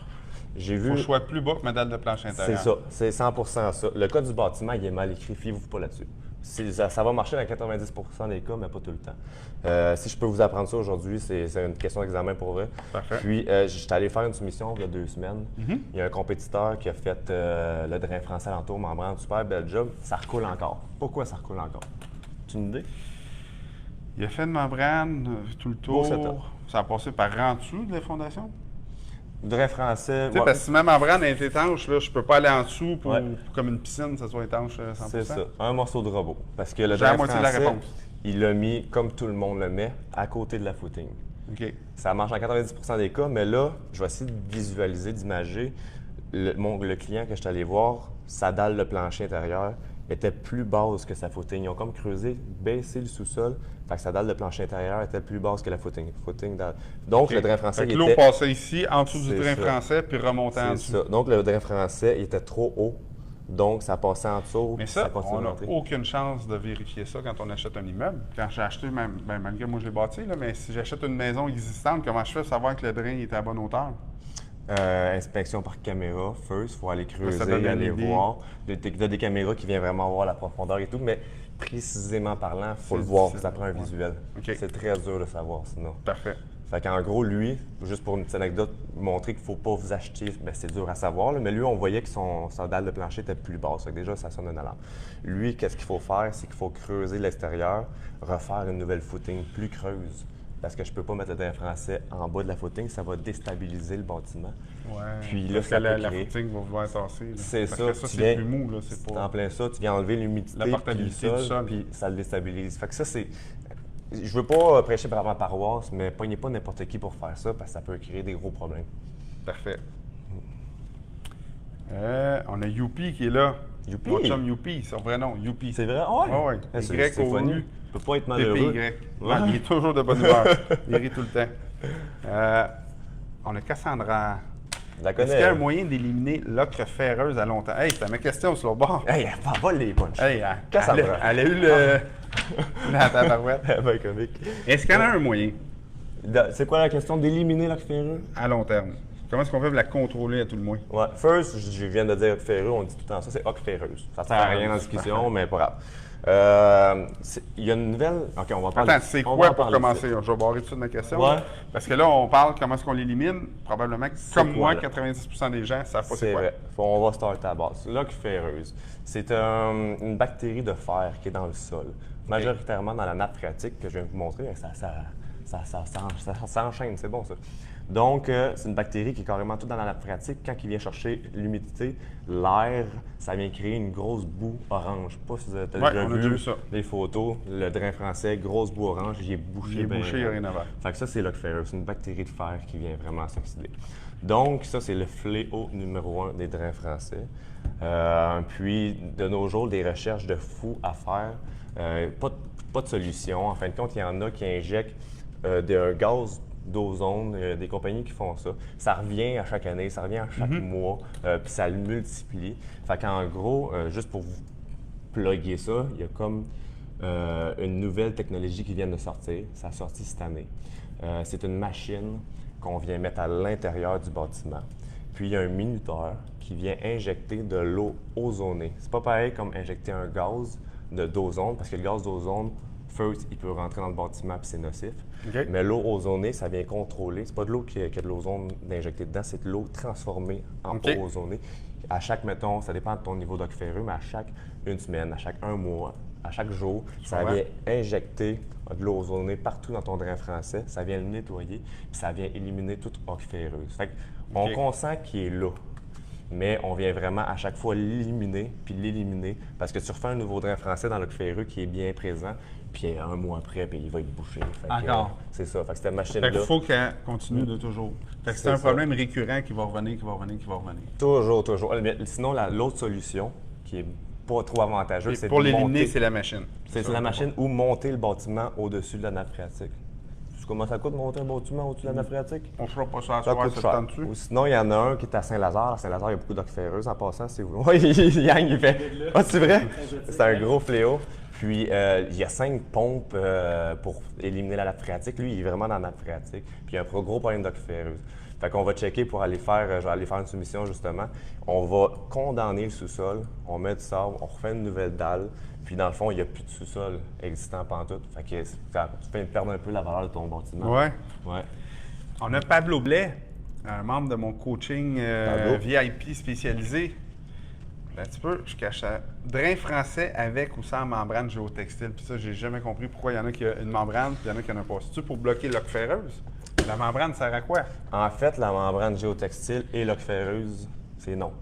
Il faut que je sois plus bas que ma dalle de plancher intérieur. C'est ça, c'est 100% ça. Le code du bâtiment, il est mal écrit, fiez-vous pas là-dessus. Ça va marcher dans 90% des cas, mais pas tout le temps. Si je peux vous apprendre ça aujourd'hui, c'est une question d'examen pour vrai. Parfait. Puis, j'étais allé faire une soumission il y a 2 semaines. Il y a un compétiteur qui a fait le drain français alentour, membrane, super bel job. Ça recoule encore. Pourquoi ça recoule encore? Tu as une idée? Il a fait une membrane tout le tour. Ça a passé par en dessous de la fondation? Le drain français. Tu sais, parce que si ma membrane est étanche, là, je peux pas aller en dessous pour comme une piscine, ça soit étanche 100%. C'est ça, un morceau de robot. Parce que le drain français, il l'a mis, comme tout le monde le met, à côté de la footing. OK. Ça marche dans 90% des cas, mais là, je vais essayer de visualiser, d'imager. Le client que je suis allé voir, sa dalle de plancher intérieur était plus basse que sa footing. Ils ont comme creusé, baissé le sous-sol, fait que sa dalle de plancher intérieur était plus basse que la footing. Donc, le drain français, l'eau passait ici, en dessous du drain français, puis remontait en dessous. Ça. Donc, le drain français, il était trop haut. Donc, ça passait en dessous. Mais ça, continue on de n'a rentrer. aucune chance de vérifier ça quand on achète un immeuble. Quand j'ai acheté, malgré moi je l'ai bâti, là, mais si j'achète une maison existante, comment je fais pour savoir que le drain est à bonne hauteur? Inspection par caméra, first, il faut aller creuser, ça donne aller une idée. voir. Tu as des caméras qui viennent vraiment voir la profondeur et tout, mais précisément parlant, il faut le voir, ça prend un visuel. Okay. C'est très dur de savoir sinon. Parfait. Fait qu'en gros, lui, juste pour une petite anecdote, montrer qu'il ne faut pas vous acheter, bien, c'est dur à savoir, là, mais lui, on voyait que sa dalle de plancher était plus basse. Fait que déjà, ça sonne une alarme. Lui, qu'est-ce qu'il faut faire? C'est qu'il faut creuser l'extérieur, refaire une nouvelle footing plus creuse. Parce que je ne peux pas mettre le drain français en bas de la footing, ça va déstabiliser le bâtiment. Ouais. Puis là, parce ça que la peut créer... footing va vouloir tasser. C'est parce ça. que ça, c'est plus mou. Là, c'est pas... En plein ça, tu viens enlever l'humidité, La portabilité du sol. Puis ça le déstabilise. Fait que ça, c'est... Je veux pas prêcher par ma paroisse, mais pognez pas n'importe qui pour faire ça, parce que ça peut créer des gros problèmes. Parfait. On a Youpi qui est là. Youpi? Mon chum Youpi, son vrai nom, Youpi. C'est vrai? Ah ouais? Ouais. C'est Y-O-U. Tu peux pas être malheureux. P-P-Y. Ouais, il est toujours de bonne humeur. Il rit tout le temps. On a Cassandra. Je la Est-ce connais. qu'il y a un moyen d'éliminer l'ocre ferreuse à long terme? Hey, c'était ma question sur le bord. Hey, elle vole les punches. Hey, Cassandra. elle a eu le... la tabarouette. Ben comique. Est-ce qu'il y en a un moyen C'est quoi la question? D'éliminer l'ocre ferreux? à long terme? Comment est-ce qu'on fait pour la contrôler à tout le moins? Ouais. First, je viens de dire ocre ferreux, on dit tout le temps ça, c'est ocre ferreuse. Ça sert à rien dans la discussion, mais pas grave. Il y a une nouvelle. OK, on va parler. Attends, c'est on va quoi en pour parler commencer? de ça. Je vais barrer tout de suite ma question. Ouais. Parce que là, on parle comment est-ce qu'on l'élimine. Probablement que, comme moi, quoi, là? 90% des gens ne savent pas c'est C'est quoi. vrai. On va starter à la base. L'ocre ferreuse, c'est une bactérie de fer qui est dans le sol, majoritairement dans la nappe phréatique que je viens de vous montrer. Ça s'enchaîne, c'est bon ça. Donc, c'est une bactérie qui est carrément toute dans la nappe phréatique. Quand il vient chercher l'humidité, l'air, ça vient créer une grosse boue orange. Je sais pas si vous avez déjà on a déjà vu ça. les photos, le drain français, grosse boue orange, il est bouché. Il est bouché, il n'y a rien à voir. Fait que ça, c'est l'ocre ferreuse. C'est une bactérie de fer qui vient vraiment s'oxyder. Donc, ça, c'est le fléau numéro 1 des drains français. Puis, de nos jours, des recherches de fous à faire. Pas de solution. En fin de compte, il y en a qui injectent un gaz d'ozone, des compagnies qui font ça. Ça revient à chaque année, ça revient à chaque mois, puis ça le multiplie. Fait qu'en gros, juste pour vous plugger ça, il y a comme une nouvelle technologie qui vient de sortir. Ça a sorti cette année. C'est une machine qu'on vient mettre à l'intérieur du bâtiment. Puis il y a un minuteur qui vient injecter de l'eau ozonée. C'est pas pareil comme injecter un gaz d'ozone, parce que le gaz d'ozone, first, il peut rentrer dans le bâtiment puis c'est nocif. Okay. Mais l'eau ozonée, ça vient contrôler. C'est pas de l'eau qui a de l'ozone d'injecter dedans, c'est de l'eau transformée en eau ozonée. À chaque, mettons, ça dépend de ton niveau d'ocre ferreux, mais à chaque une semaine, à chaque un mois, à chaque jour, ça vient injecter de l'eau ozonée partout dans ton drain français. Ça vient le nettoyer, puis ça vient éliminer toute ocre ferreuse. Fait qu'on consent qu'il est là. Mais on vient vraiment à chaque fois l'éliminer, puis l'éliminer, parce que tu refais un nouveau drain français dans l'ocre ferreux qui est bien présent, puis un mois après, puis il va être bouché. Encore. C'est ça. Fait que cette machine-là. Fait qu'il faut qu'elle continue de toujours. Fait que c'est un problème récurrent qui va revenir, qui va revenir, qui va revenir. Toujours, toujours. Mais sinon, l'autre solution, qui est pas trop avantageuse, c'est pour de l'éliminer, monter. c'est la machine. C'est la machine ou monter le bâtiment au-dessus de la nappe phréatique. Tu sais comment ça coûte monter un bâtiment au-dessus de la nappe phréatique? On ne fera pas ça à Ça soir, coûte ça cher. tente dessus. Ou sinon, il y en a un qui est à Saint-Lazare. À Saint-Lazare, il y a beaucoup d'ocre ferreuse en passant, si vous voulez. Oui, Yang, il fait. Ah, c'est vrai? C'est un gros fléau. Puis, il y a 5 pompes pour éliminer la nappe phréatique. Lui, il est vraiment dans la nappe phréatique. Puis, il y a un gros problème d'ocre ferreuse. Fait qu'on va checker pour aller faire, je vais aller faire une soumission justement. On va condamner le sous-sol, on met du sable, on refait une nouvelle dalle. Puis, dans le fond, il n'y a plus de sous-sol existant pantoute. Fait que tu fais perdre un peu la valeur de ton bâtiment. Ouais. Ouais. On a Pablo Blais, un membre de mon coaching VIP spécialisé. Un petit peu, je cache ça. Drain français avec ou sans membrane géotextile. Puis ça, j'ai jamais compris pourquoi il y en a qui ont une membrane puis il y en a qui n'en ont pas. C'est-tu pour bloquer l'ocre ferreuse? La membrane sert à quoi? En fait, la membrane géotextile et l'ocre ferreuse, c'est non.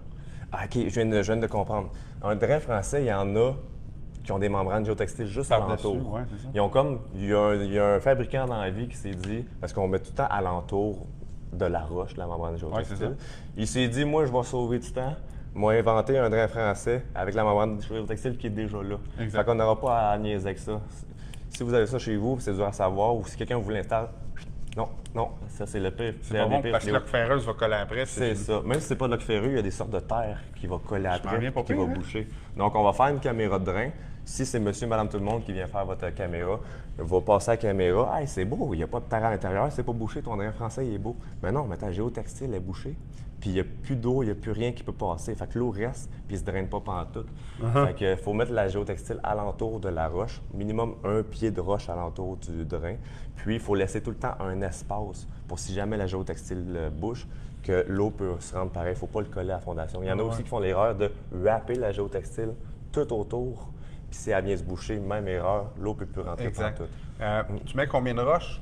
Ah, OK, je viens de comprendre. Un drain français, il y en a qui ont des membranes géotextiles juste alentour. Ouais, c'est ça. Ils ont comme, il y a un fabricant dans la vie qui s'est dit, parce qu'on met tout le temps alentour de la roche, la membrane géotextile. Ouais, il s'est dit, moi, je vais sauver du temps. Moi, inventer un drain français avec la membrane géotextile qui est déjà là. Exact. Fait qu'on n'aura pas à niaiser avec ça. Si vous avez ça chez vous, c'est dur à savoir, ou si quelqu'un vous l'installe, Non, ça c'est le pire. C'est pas bon parce que l'oc ferreuse va coller après. C'est ça. Même si c'est pas de l'oc ferreux, il y a des sortes de terre qui va coller après, qui va hein? boucher. Donc, on va faire une caméra de drain. Si c'est monsieur, madame, tout le monde qui vient faire votre caméra, va passer à la caméra. Hey, c'est beau, il n'y a pas de terre à l'intérieur, c'est pas bouché, ton drain français il est beau. Mais non, mais ta géotextile est bouchée. Puis il n'y a plus d'eau, il n'y a plus rien qui peut passer. Fait que l'eau reste, puis il ne se draine pas pantoute. Fait que faut mettre la géotextile alentour de la roche, minimum 1 pied de roche alentour du drain. Puis il faut laisser tout le temps un espace pour si jamais la géotextile bouche, que l'eau peut se rendre pareil. Il ne faut pas le coller à la fondation. Il y en a aussi qui font l'erreur de wrapper la géotextile tout autour. Puis si elle vient se boucher, même erreur, l'eau ne peut plus rentrer pantoute. Tu mets combien de roches?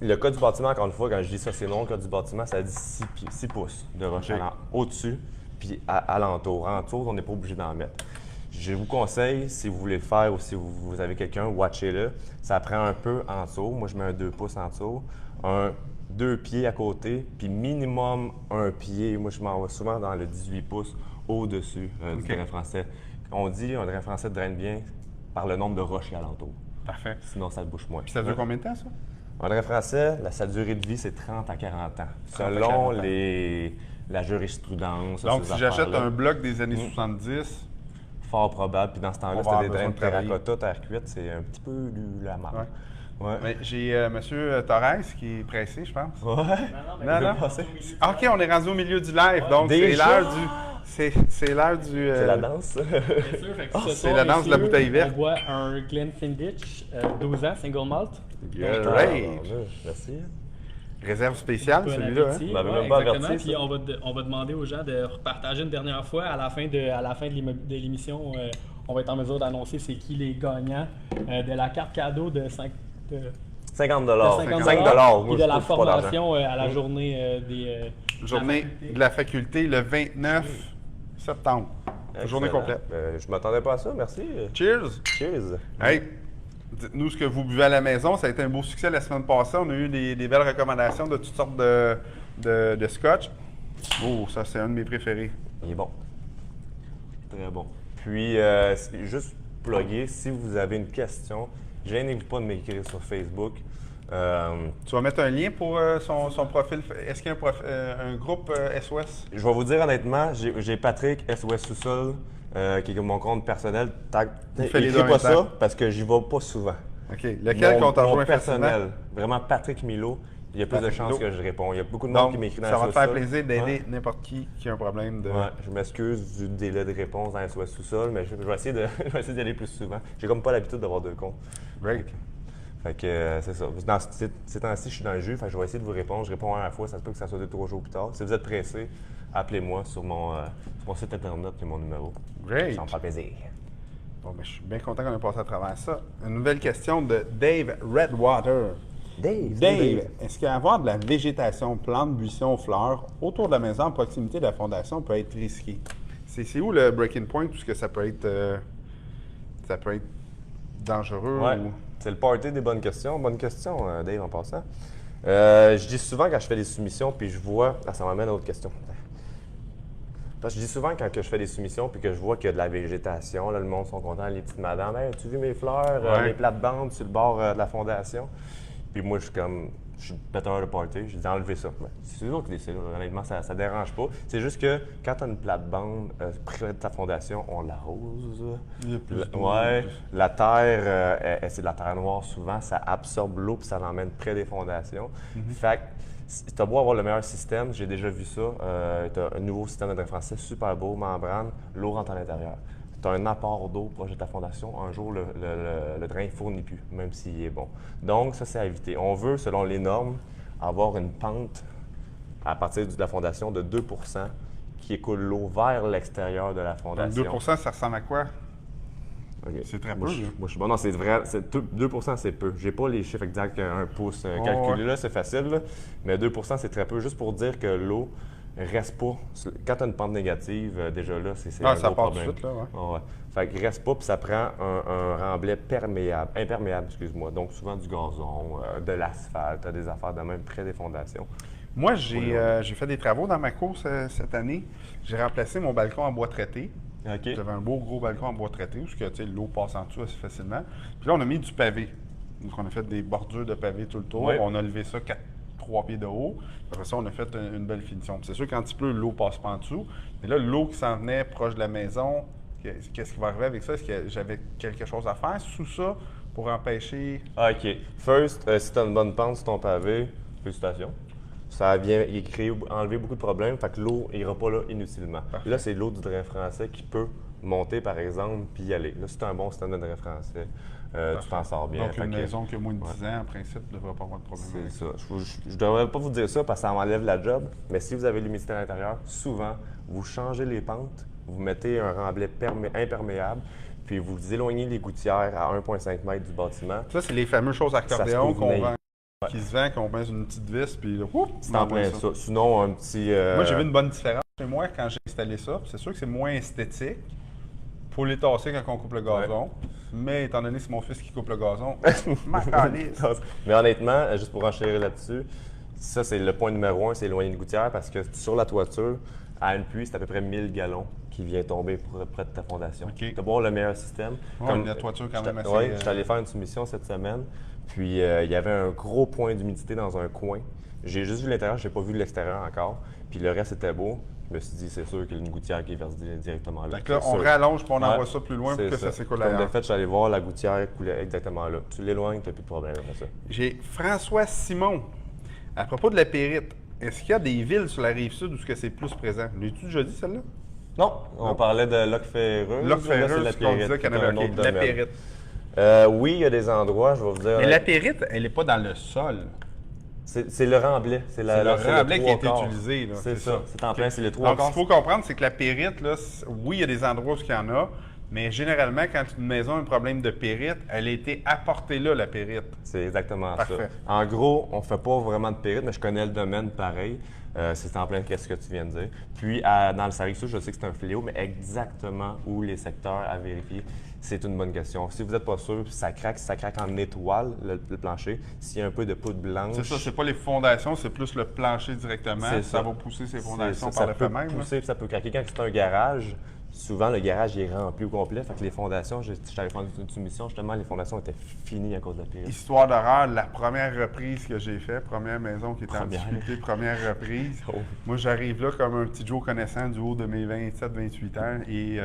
Le cas du bâtiment, encore une fois, quand je dis ça, c'est non, le cas du bâtiment, ça dit 6 pouces de roche au-dessus, puis alentour. Alentour, on n'est pas obligé d'en mettre. Je vous conseille, si vous voulez le faire ou si vous avez quelqu'un, watchez-le. Ça prend un peu en dessous. Moi, je mets un 2 pouces en dessous, 2 pieds à côté, puis minimum 1 pied. Moi, je m'en vais souvent dans le 18 pouces au-dessus du drain français. On dit un drain français draine bien par le nombre de roches qui est alentour. Parfait. Sinon, ça le bouche moins. Puis ça dure combien de temps, ça? En drain français, sa durée de vie, c'est 30 à 40 ans, selon la jurisprudence. Donc, si j'achète un bloc des années 70... Fort probable. Puis dans ce temps-là, c'était des drains de terracotta, terre cuite, c'est un petit peu la marque. Ouais. J'ai M. Torres qui est pressé, je pense. Non. OK, on est rendu au milieu du live, donc c'est l'heure du... C'est l'heure du... C'est la danse. C'est la danse de la bouteille verte. On boit un Glenfiddich, 12 ans, single malt. Great! Merci. Réserve spéciale, celui-là. Hein? On m'avait même pas averti. Puis on va demander aux gens de repartager une dernière fois. À la fin de l'émission, on va être en mesure d'annoncer c'est qui les gagnants de la carte cadeau de 50 $5. Puis de la formation à la journée des... Journée de la faculté le 29 septembre. Journée complète. Je m'attendais pas à ça, merci. Cheers! Cheers! Hey, dites-nous ce que vous buvez à la maison. Ça a été un beau succès la semaine passée. On a eu des belles recommandations de toutes sortes de scotch. Oh, ça, c'est un de mes préférés. Il est bon. Très bon. Puis, juste plugger, si vous avez une question, gênez-vous pas de m'écrire sur Facebook. Tu vas mettre un lien pour son profil. Est-ce qu'il y a un groupe SOS? Je vais vous dire honnêtement, j'ai Patrick SOS Sous-Sol, qui est mon compte personnel. Écris pas ça parce que j'y vais pas souvent. OK. Lequel qu'on t'envoie personnel? Vraiment Patrick Milo. Il y a plus de chances que je réponds. Il y a beaucoup de monde qui m'écrit dans ça va SOS te faire plaisir d'aider n'importe qui a un problème de... Ouais, je m'excuse du délai de réponse dans SOS Sous-Sol, mais je vais essayer d'y aller plus souvent. J'ai comme pas l'habitude d'avoir 2 comptes. Great. Fait que c'est ça. Dans ces temps-ci, je suis dans le jus, fait que je vais essayer de vous répondre. Je réponds à la fois, ça se peut que ça soit 2-3 jours plus tard. Si vous êtes pressé, appelez-moi sur mon site internet, il y a mon numéro. Great. Ça me fera plaisir. Bon, mais je suis bien content qu'on ait passé à travers ça. Une nouvelle question de Dave Redwater. Dave, est-ce qu'avoir de la végétation, plantes, buissons, fleurs autour de la maison, en proximité de la fondation, peut être risqué? C'est où le breaking point, puisque ça peut être dangereux? Ouais. C'est le party des bonnes questions. Bonne question, Dave, en passant. Je dis souvent quand je fais des soumissions, puis je vois... Ah, ça m'amène à autre question. Parce que je dis souvent quand je fais des soumissions, puis que je vois qu'il y a de la végétation, là, le monde sont contents, les petites madames. Hey, as-tu vu mes fleurs, mes plates-bandes sur le bord de la fondation? Puis moi, je suis péteur de party, je dis enlevez ça. C'est eux qui décident, honnêtement, ça ne dérange pas. C'est juste que quand tu as une plate-bande près de ta fondation, on l'arrose. La terre, c'est de la terre noire souvent, ça absorbe l'eau puis ça l'emmène près des fondations. Fait que tu as beau avoir le meilleur système, j'ai déjà vu ça. Tu as un nouveau système de drain français, super beau, membrane, l'eau rentre à l'intérieur. Tu as un apport d'eau proche de ta fondation, un jour, le drain ne fournit plus, même s'il est bon. Donc, ça, c'est à éviter. On veut, selon les normes, avoir une pente à partir de la fondation de 2 % qui écoule l'eau vers l'extérieur de la fondation. Donc 2 % ça ressemble à quoi? Okay. C'est très peu. Moi, je suis bon. Non, c'est vrai. 2 % c'est peu. J'ai pas les chiffres exacts, 1 pouce calculé là, c'est facile. Là, mais 2 % c'est très peu. Juste pour dire que l'eau reste pas. Quand tu as une pente négative, déjà là, c'est un ça gros part problème. tout de suite, là, ouais. Ouais. Fait qu'il reste pas, puis ça prend un remblai imperméable, excuse-moi. Donc souvent du gazon, de l'asphalte, des affaires de même près des fondations. Moi, j'ai fait des travaux dans ma cour cette année. J'ai remplacé mon balcon en bois traité. Okay. J'avais un beau gros balcon en bois traité où l'eau passe en dessous assez facilement. Puis là, on a mis du pavé. Donc, on a fait des bordures de pavés tout le tour. Oui. On a levé ça 3 pieds de haut. Après ça, on a fait une belle finition. Puis c'est sûr, quand il pleut, l'eau passe pas en dessous. Mais là, l'eau qui s'en venait proche de la maison, qu'est-ce qui va arriver avec ça? Est-ce que j'avais quelque chose à faire sous ça pour empêcher... OK. First, si tu as une bonne pente sur ton pavé, félicitations. Ça vient enlever beaucoup de problèmes, fait que l'eau n'ira pas là inutilement. Parfait. Là, c'est l'eau du drain français qui peut monter, par exemple, puis y aller. Là, si tu as un bon système de drain français, tu t'en sors bien. Donc, une maison qui a moins de 10 ans, en principe, ne devrait pas avoir de problème. C'est ça. Je ne devrais pas vous dire ça parce que ça m'enlève la job, mais si vous avez l'humidité à l'intérieur, souvent, vous changez les pentes, vous mettez un remblai imperméable, puis vous éloignez les gouttières à 1,5 m du bâtiment. Ça, c'est les fameuses choses accordéon qu'on vend. Ouais. Qui se vend, qu'on met une petite vis, puis là, c'est en plein ça. Sinon, un petit... Moi, j'ai vu une bonne différence chez moi quand j'ai installé ça. C'est sûr que c'est moins esthétique. Faut les tasser quand on coupe le gazon. Mais étant donné que c'est mon fils qui coupe le gazon, Mais honnêtement, juste pour enchérir là-dessus, ça, c'est le point numéro 1, c'est éloigner une gouttière parce que sur la toiture, à une pluie, c'est à peu près 1000 gallons qui vient tomber près de ta fondation. Okay. Tu as beau avoir le meilleur système. Comme la toiture quand même assez... Oui, je suis allé faire une soumission cette semaine. Puis, il y avait un gros point d'humidité dans un coin. J'ai juste vu l'intérieur, je n'ai pas vu l'extérieur encore. Puis le reste était beau. Je me suis dit, c'est sûr qu'il y a une gouttière qui verse directement là. Donc là, on rallonge puis on envoie ça plus loin pour que ça s'écoule ailleurs. Comme de fait, je suis allé voir la gouttière couler exactement là. Tu l'éloignes, tu n'as plus de problème avec ça. J'ai François Simon. À propos de la périte, est-ce qu'il y a des villes sur la rive sud où c'est plus présent? L'as-tu déjà dit, celle-là? Non, on parlait de Locferreuse. Locferreuse, c'est qu'on disait qu'il y en avait la périte. Oui, il y a des endroits, je vais vous dire. Mais la périte, elle n'est pas dans le sol. C'est le remblai. C'est le remblai qui a été utilisé. C'est ça. C'est en plein, c'est les trois quarts. quarts. Ce qu'il faut comprendre, c'est que la périte, là, oui, il y a des endroits où il y en a, mais généralement, quand une maison a un problème de périte, elle a été apportée là, la périte. C'est exactement Parfait. ça. En gros, on ne fait pas vraiment de périte, mais je connais le domaine pareil. C'est en plein qu'est-ce que tu viens de dire. Puis, dans le Saric-Sud, je sais que c'est un fléau, mais exactement où les secteurs à vérifier, c'est une bonne question. Si vous n'êtes pas sûr, si ça craque en étoile, le plancher. S'il y a un peu de poudre blanche... C'est ça, c'est pas les fondations, c'est plus le plancher directement. Ça va pousser ses fondations par le fait même. Ça peut craquer quand c'est un garage. Souvent, le garage est rempli au complet. Fait que les fondations, j'avais fait une soumission, justement, les fondations étaient finies à cause de la périte. Histoire d'horreur, la première reprise que j'ai faite, première maison qui était en difficulté, première reprise. Moi, j'arrive là comme un petit Joe connaissant du haut de mes 27-28 ans. Et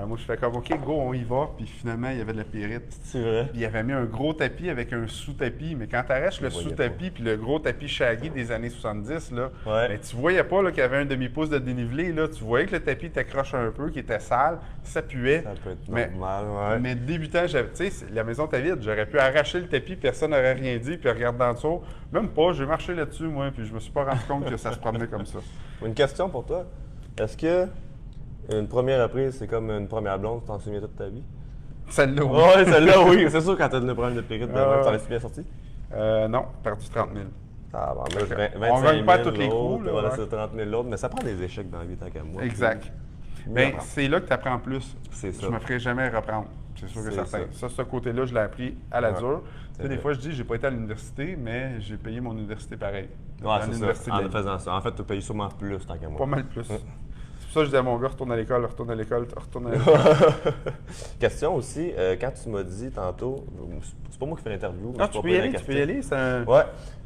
moi, je fais comme, OK, go, on y va. Puis finalement, il y avait de la périte. C'est vrai? Il avait mis un gros tapis avec un sous-tapis. Mais quand tu arraches le sous-tapis puis le gros tapis shaggy des années 70, là, ben, tu voyais pas qu'il y avait un demi-pouce de dénivelé. Là. Tu voyais que le tapis t'accroche un peu, qui était sale, ça puait. Ça peut être normal, mais débutant, tu sais, la maison était vide. J'aurais pu arracher le tapis, personne n'aurait rien dit, puis regarder dans le dessous. Même pas, j'ai marché là-dessus, moi, puis je me suis pas rendu compte que ça se promenait comme ça. Une question pour toi. Est-ce que une première reprise, c'est comme une première blonde, tu t'en souviens toute ta vie? Celle-là, oui. Oui, celle-là, oui. C'est sûr, quand tu as le problème de périte, tu en es bien sorti? Non, perdu 30 000. Ah, bon, là, 25 on ne gagne pas 000 tous les coups. Là, voilà, c'est 30 000 l'autre, mais ça prend des échecs dans la vie tant qu'à moi. Exact. Bien, c'est là que tu apprends plus. C'est ça. Je me ferai jamais reprendre. C'est sûr que ça fait. Ça, ce côté-là, je l'ai appris à la dure. Tu sais, des fois, je dis, j'ai pas été à l'université, mais j'ai payé mon université pareil. Ouais, c'est ça. En faisant ça. En fait, tu payes sûrement plus tant qu'à moi. Pas mal plus. C'est pour ça que je dis à mon gars, retourne à l'école, retourne à l'école, retourne à l'école. Question aussi, quand tu m'as dit tantôt, c'est pas moi qui fais l'interview. Non, tu peux y aller, c'est un,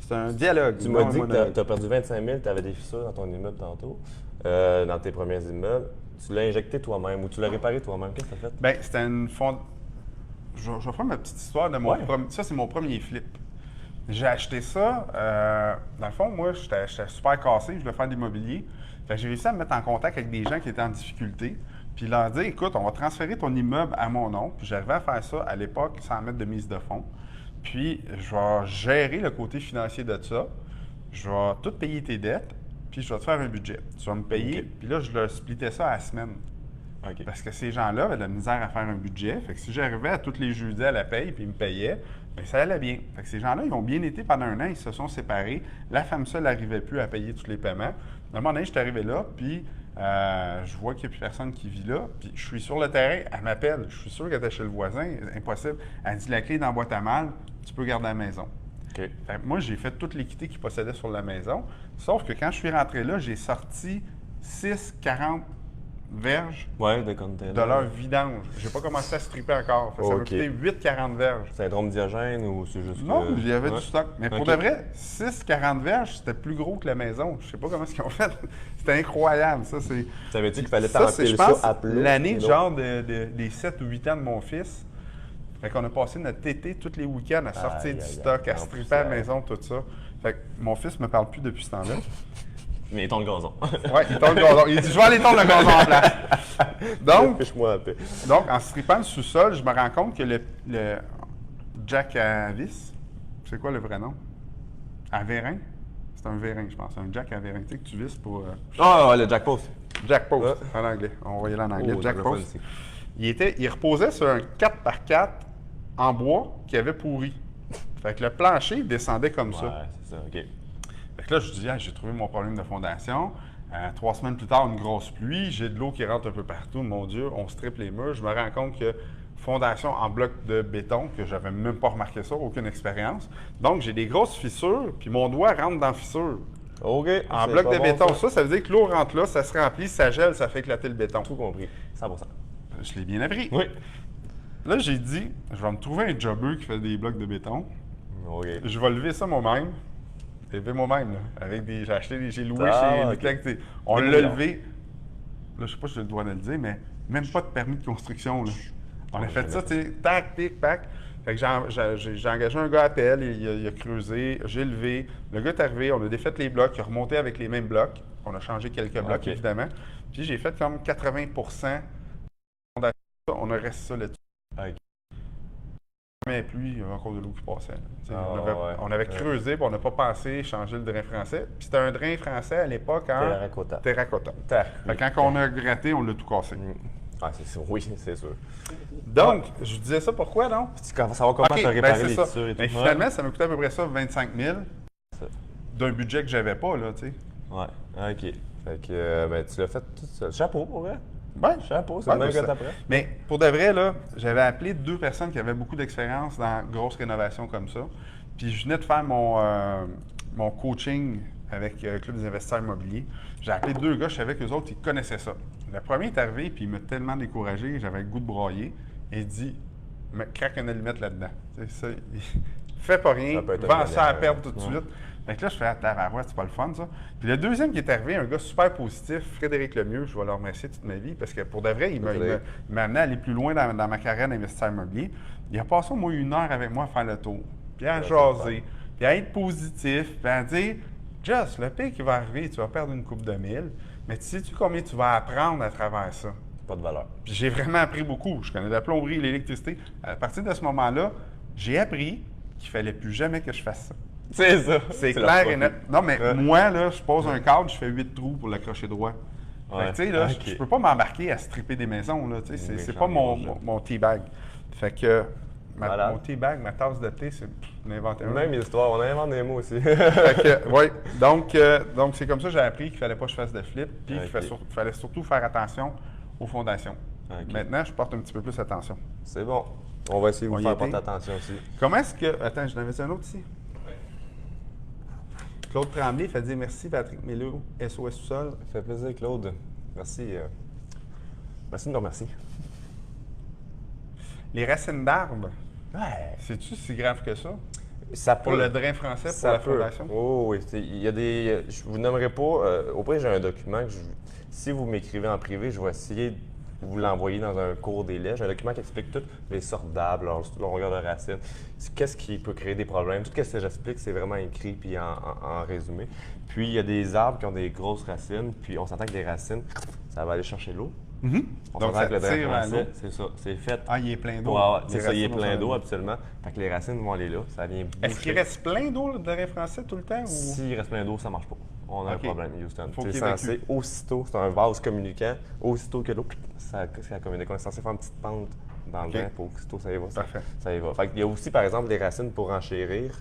c'est un dialogue. Tu m'as dit que tu as perdu 25 000, tu avais des fissures dans ton immeuble tantôt, dans tes premiers immeubles. Tu l'as injecté toi-même ou tu l'as réparé toi-même? Qu'est-ce que tu as fait? Bien, c'était une Je vais faire ma petite histoire de mon premier... Ça, c'est mon premier flip. J'ai acheté ça. Dans le fond, moi, j'étais super cassé, je voulais faire de l'immobilier. J'ai réussi à me mettre en contact avec des gens qui étaient en difficulté, puis leur dire, écoute, on va transférer ton immeuble à mon nom. Puis j'arrivais à faire ça à l'époque sans mettre de mise de fonds. Puis je vais gérer le côté financier de ça. Je vais tout payer tes dettes, puis je vais te faire un budget. Tu vas me payer, puis là, je leur splittais ça à la semaine. Parce que ces gens-là avaient de la misère à faire un budget. Fait que si j'arrivais à tous les jeudis à la paye, puis ils me payaient, bien, ça allait bien. Fait que ces gens-là, ils ont bien été pendant un an, ils se sont séparés. La femme seule n'arrivait plus à payer tous les paiements. À un moment donné, je suis arrivé là, puis je vois qu'il n'y a plus personne qui vit là. Puis je suis sur le terrain, elle m'appelle. Je suis sûr qu'elle était chez le voisin, impossible. Elle dit, la clé est dans la boîte à mal, tu peux garder la maison. Fait que moi, j'ai fait toute l'équité qu'il possédait sur la maison. Sauf que quand je suis rentré là, j'ai sorti 6,40 verges des containers. de leur vidange. J'ai pas commencé à stripper encore. Ça m'a coûté 8,40 verges. Syndrome Diogène ou c'est juste Non, il y avait du stock. Mais pour de vrai, 6,40 verges, c'était plus gros que la maison. Je sais pas comment ils ont fait. C'était incroyable, ça. Savais-tu qu'il fallait ça, templer je ça pense, à plat? l'année genre des 7 ou 8 ans de mon fils. Fait qu'on a passé notre été tous les week-ends à sortir du stock, à stripper à la maison, tout ça. Fait que mon fils me parle plus depuis ce temps-là. Mais il tombe le gazon. Ouais, il tombe le gazon. Il dit, je vais aller tondre le gazon en place. Fiche-moi la paix. Donc, en strippant le sous-sol, je me rends compte que le jack à vis, c'est quoi le vrai nom? À vérin? C'est un vérin, je pense. Un jack à vérin, tu sais, que tu visses pour... Le jack post. Jack post, en anglais. On va y aller en anglais. Jack anglophone post. aussi. Il reposait sur un 4x4 en bois qui avait pourri. Fait que le plancher il descendait comme ça. Ouais, c'est ça, OK. Fait que là, je dis, j'ai trouvé mon problème de fondation. 3 semaines plus tard, une grosse pluie, j'ai de l'eau qui rentre un peu partout. Mon Dieu, on strippe les murs. Je me rends compte que fondation en bloc de béton, que j'avais même pas remarqué ça, aucune expérience. Donc, j'ai des grosses fissures, puis mon doigt rentre dans la fissure. OK. En bloc de béton. Ça veut dire que l'eau rentre là, ça se remplit, ça gèle, ça fait éclater le béton. Tout compris. 100%. Je l'ai bien appris. Oui. Là, j'ai dit, je vais me trouver un jobber qui fait des blocs de béton. OK. Je vais lever ça moi-même. Lever moi-même, là. Avec des. J'ai loué chez Leclerc. On l'a levé. Là, je sais pas si j'ai le droit de le dire, mais même pas de permis de construction, là. On a fait ça, tu sais, tac, tic, tac. Fait que j'ai engagé un gars à pelle, il a creusé, j'ai levé. Le gars est arrivé, on a défait les blocs, il a remonté avec les mêmes blocs. On a changé quelques blocs, évidemment. Puis j'ai fait comme 80 fondation. On a resté ça là-dessus. OK. Mais pluie, il y avait encore de l'eau qui passait. On Ouais. avait creusé, puis on n'a pas pensé changer le drain français. Puis c'était un drain français à l'époque en terracotta. Fait que quand on a gratté, on l'a tout cassé. Ah, oui, c'est sûr. Donc, je vous disais ça pourquoi, non? Tu vas savoir comment tu as réparé les fissures et tout. Mais finalement, ça m'a coûté à peu près ça, 25 000 d'un budget que j'avais pas, là, tu sais. Ouais, OK. Fait que tu l'as fait tout seul. Chapeau, pour vrai. Ouais. Chapeau, c'est le même que t'apprends. Mais pour de vrai, là, j'avais appelé 2 personnes qui avaient beaucoup d'expérience dans grosses rénovations comme ça. Puis je venais de faire mon coaching avec le Club des investisseurs immobiliers. J'ai appelé 2 gars, je savais qu'eux autres, ils connaissaient ça. Le premier est arrivé, puis il m'a tellement découragé, j'avais le goût de broyer. Et il dit, craque une allumette là-dedans. Ça, fais pas rien, vends ça à perdre tout de suite. Fait que là, je fais, tabarouette, c'est pas le fun, ça. Puis le deuxième qui est arrivé, un gars super positif, Frédéric Lemieux, je vais le remercier toute ma vie, parce que pour de vrai, il m'a amené à aller plus loin dans ma carrière d'investisseur immobilier. Il a passé au moins 1 heure avec moi à faire le tour, puis à jaser, puis à être positif, puis à dire, Just, le pire qui va arriver, tu vas perdre une coupe de 1000, mais sais-tu combien tu vas apprendre à travers ça? Pas de valeur. Puis j'ai vraiment appris beaucoup. Je connais la plomberie, l'électricité. À partir de ce moment-là, j'ai appris qu'il fallait plus jamais que je fasse ça. C'est ça. C'est clair et net. Non, mais moi, là, je pose un cadre, je fais 8 trous pour l'accrocher droit. Fait que, tu sais, là, je peux pas m'embarquer à stripper des maisons, là, tu sais, c'est pas mon teabag. Fait que mon teabag, ma tasse de thé, c'est inventé. Même histoire, on invente des mots aussi. Fait que, oui. Donc, c'est comme ça que j'ai appris qu'il fallait pas que je fasse de flip, puis qu'il fallait surtout faire attention aux fondations. Maintenant, je porte un petit peu plus attention. C'est bon. On va essayer de vous faire porter attention aussi. Comment est-ce que... Attends, j'en avais un autre ici. Claude Tremblay fait dire merci, Patrick Mélou, SOS Sous-Sol. Ça fait plaisir, Claude. Merci. Merci de nous remercier. Les racines d'arbres, c'est-tu si grave que ça? Ça pour le drain français, pour la fondation? Oh, oui. Il y a des... Je ne vous nommerai pas. Au pire, j'ai un document que si vous m'écrivez en privé, je vais essayer de vous l'envoyer dans un court délai. J'ai un document qui explique toutes les sortes d'arbres, leur longueur de racines, qu'est-ce qui peut créer des problèmes. Tout ce que j'explique, c'est vraiment écrit puis en résumé. Puis, il y a des arbres qui ont des grosses racines, puis on s'entend que des racines, ça va aller chercher l'eau. On s'entend que le drain français, c'est ça. C'est fait. Ah, il est plein d'eau. C'est ça, il est plein d'eau, absolument. Fait que les racines vont aller là. Ça vient boucher. Est-ce qu'il reste plein d'eau, le drain français, tout le temps? S'il reste plein d'eau, ça ne marche pas. On a un problème, Houston. C'est censé, aussitôt, c'est un vase communicant, aussitôt que l'eau, ça communique. On est censé faire une petite pente dans le drain pour aussitôt ça y va. Ça y va. Fait qu'il y a aussi, par exemple, des racines pour enchérir.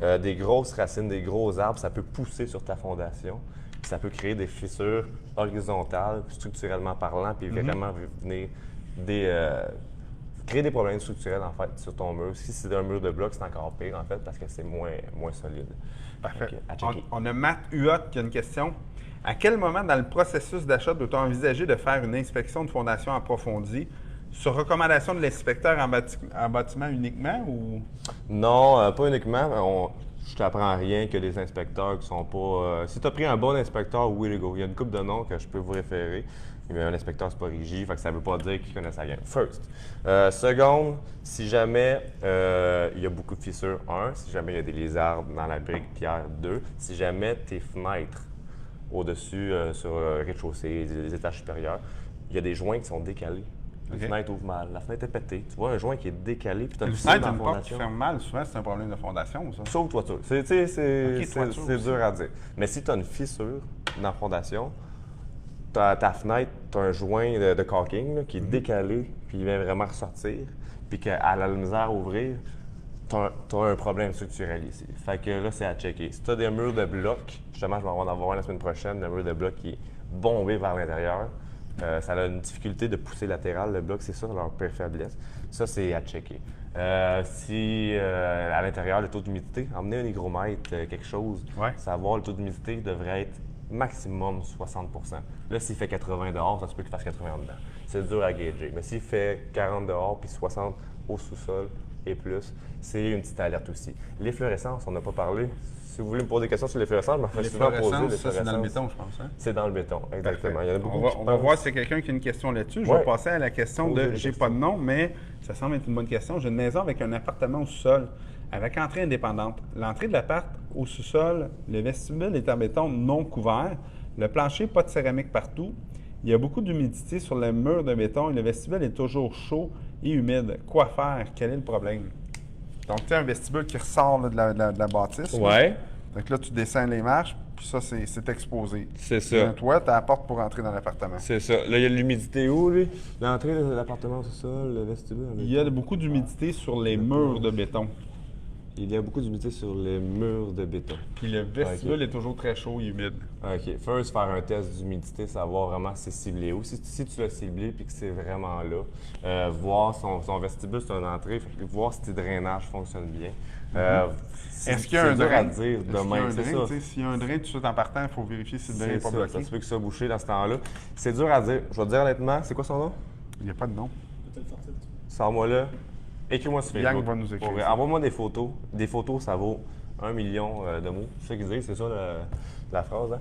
Des grosses racines, des gros arbres, ça peut pousser sur ta fondation. Ça peut créer des fissures horizontales, structurellement parlant, puis vraiment venir créer des problèmes structurels, en fait, sur ton mur. Si c'est un mur de bloc, c'est encore pire, en fait, parce que c'est moins solide. Parfait. On a Matt Huot qui a une question. À quel moment dans le processus d'achat doit-on envisager de faire une inspection de fondation approfondie sur recommandation de l'inspecteur en bâtiment uniquement ou? Non, pas uniquement. Je t'apprends rien que les inspecteurs qui sont pas. Si tu as pris un bon inspecteur, oui, les gars, il y a une couple de noms que je peux vous référer. Mais un inspecteur, c'est pas rigide, fait que ça veut pas dire qu'il connaît sa game. First. Seconde, si jamais il y a beaucoup de fissures, 1. Si jamais il y a des lézards dans la brique pierre, 2. Si jamais tes fenêtres au-dessus, sur le rez-de-chaussée, les étages supérieurs, il y a des joints qui sont décalés. Les fenêtres ouvrent mal, la fenêtre est pétée. Tu vois un joint qui est décalé, puis tu as une fissure dans la fondation. Qui ferme mal, souvent, c'est un problème de fondation, ça. Sauf toiture. C'est dur à dire. Mais si tu as une fissure dans la fondation, ta fenêtre, tu as un joint de caulking là, qui est décalé, puis il vient vraiment ressortir, puis qu'elle a la misère à ouvrir, tu as un problème structurel ici. Fait que là, c'est à checker. Si tu as des murs de bloc, justement, je vais en avoir un la semaine prochaine, le mur de bloc qui est bombé vers l'intérieur, ça a une difficulté de pousser latéral, le bloc, c'est ça leur pire faiblesse. Ça, c'est à checker. Si à l'intérieur, le taux d'humidité, emmener un hygromètre, quelque chose, savoir le taux d'humidité devrait être maximum 60 %. Là, s'il fait 80 dehors, ça se peut qu'il fasse 80 dedans. C'est dur à gager. Mais s'il fait 40 dehors puis 60 au sous-sol et plus, c'est une petite alerte aussi. Les fluorescences, on n'a pas parlé. Si vous voulez me poser des questions sur les fluorescences, je me fais souvent poser. Ça, c'est dans le béton, je pense. Hein? C'est dans le béton, exactement. Il y en a beaucoup on va voir s'il y a quelqu'un qui a une question là-dessus. Je vais passer à la question de « j'ai pas de nom », mais ça semble être une bonne question. J'ai une maison avec un appartement au sous-sol, avec entrée indépendante. L'entrée de l'appart au sous-sol, le vestibule est en béton non couvert. Le plancher, pas de céramique partout. Il y a beaucoup d'humidité sur le mur de béton et le vestibule est toujours chaud et humide. Quoi faire? Quel est le problème? Donc, tu as un vestibule qui ressort là, de la bâtisse. Oui. Donc là, tu descends les marches, puis ça, c'est exposé. C'est ça. Toi, tu as la porte pour entrer dans l'appartement. C'est ça. Là, il y a de l'humidité où, lui? L'entrée de l'appartement, c'est ça, le vestibule? Il y a beaucoup d'humidité sur les murs de béton. Il y a beaucoup d'humidité sur les murs de béton. Puis le vestibule est toujours très chaud et humide. OK. First, faire un test d'humidité, savoir vraiment si c'est ciblé où. Si tu l'as ciblé et que c'est vraiment là, voir son vestibule, c'est une entrée, voir si tes drainages fonctionnent bien. Est-ce qu'il y a un drain? À dire demain, c'est ça. S'il y a un drain tout de suite en partant, il faut vérifier si le drain n'est pas bloqué. Ça se peut que ça bouché dans ce temps-là. C'est dur à dire. Je vais te dire honnêtement, c'est quoi son nom? Il n'y a pas de nom. Peut-être sortir dessus. Sors-moi là. Écris-moi sur Facebook. Yang va nous écrire. Envoie-moi des photos. Des photos, ça vaut 1 million de mots. C'est ça qu'ils disent, c'est ça la phrase. Hein?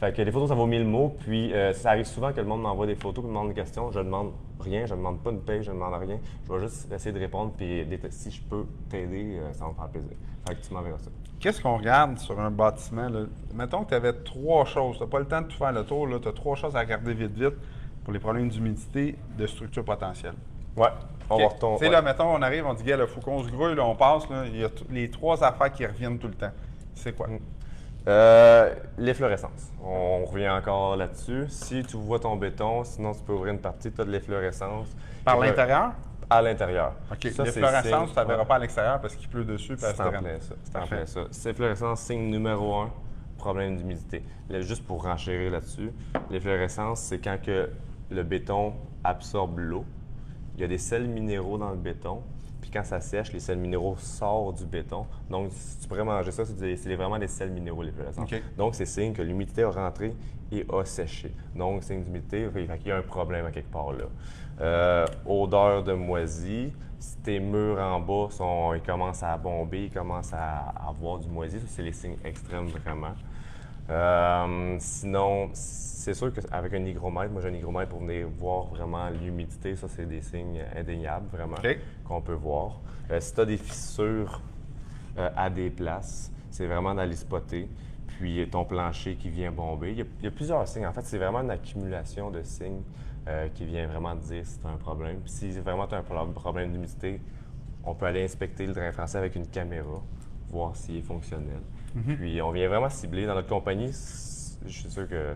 Fait que les photos, ça vaut 1000 mots. Puis ça arrive souvent que le monde m'envoie des photos, me demande des questions. Je ne demande rien, je ne demande pas une paye, je ne demande rien. Je vais juste essayer de répondre. Puis si je peux t'aider, ça va me faire plaisir. Fait que tu m'enverras ça. Qu'est-ce qu'on regarde sur un bâtiment? Là? Mettons que tu avais 3 choses. Tu n'as pas le temps de tout faire le tour. Tu as 3 choses à regarder vite pour les problèmes d'humidité de structure potentielle. Ouais. On va retomber. Tu sais, là, mettons, on arrive, on dit, gars, il faut qu'on se grouille, là, on passe, là, il y a les 3 affaires qui reviennent tout le temps. C'est quoi? Les fluorescences. On revient encore là-dessus. Si tu vois ton béton, sinon tu peux ouvrir une partie, tu as de l'efflorescence. Par l'intérieur? À l'intérieur. OK. L'efflorescence, tu ne la verras pas à l'extérieur parce qu'il pleut dessus. C'est en plein ça. C'est en plein ça. L'efflorescence, signe numéro 1, problème d'humidité. Juste pour renchérir là-dessus, l'efflorescence, c'est quand que le béton absorbe l'eau. Il y a des sels minéraux dans le béton. Puis quand ça sèche, les sels minéraux sortent du béton. Donc, si tu pourrais manger ça, c'est vraiment des sels minéraux, les fluorescences. Okay. Donc, c'est signe que l'humidité a rentré et a séché. Donc, signe d'humidité, il y a un problème à quelque part là. Odeur de moisi. Si tes murs en bas, ils commencent à bomber, ils commencent à avoir du moisi, ça, c'est les signes extrêmes vraiment. Sinon, c'est sûr qu'avec un hygromètre, moi j'ai un hygromètre pour venir voir vraiment l'humidité, ça c'est des signes indéniables vraiment qu'on peut voir. Si tu as des fissures à des places, c'est vraiment d'aller spotter. Puis ton plancher qui vient bomber. Il y a plusieurs signes. En fait, c'est vraiment une accumulation de signes qui vient vraiment dire si tu as un problème. Puis si vraiment tu as un problème d'humidité, on peut aller inspecter le drain français avec une caméra, voir s'il est fonctionnel. Puis on vient vraiment cibler. Dans notre compagnie, je suis sûr que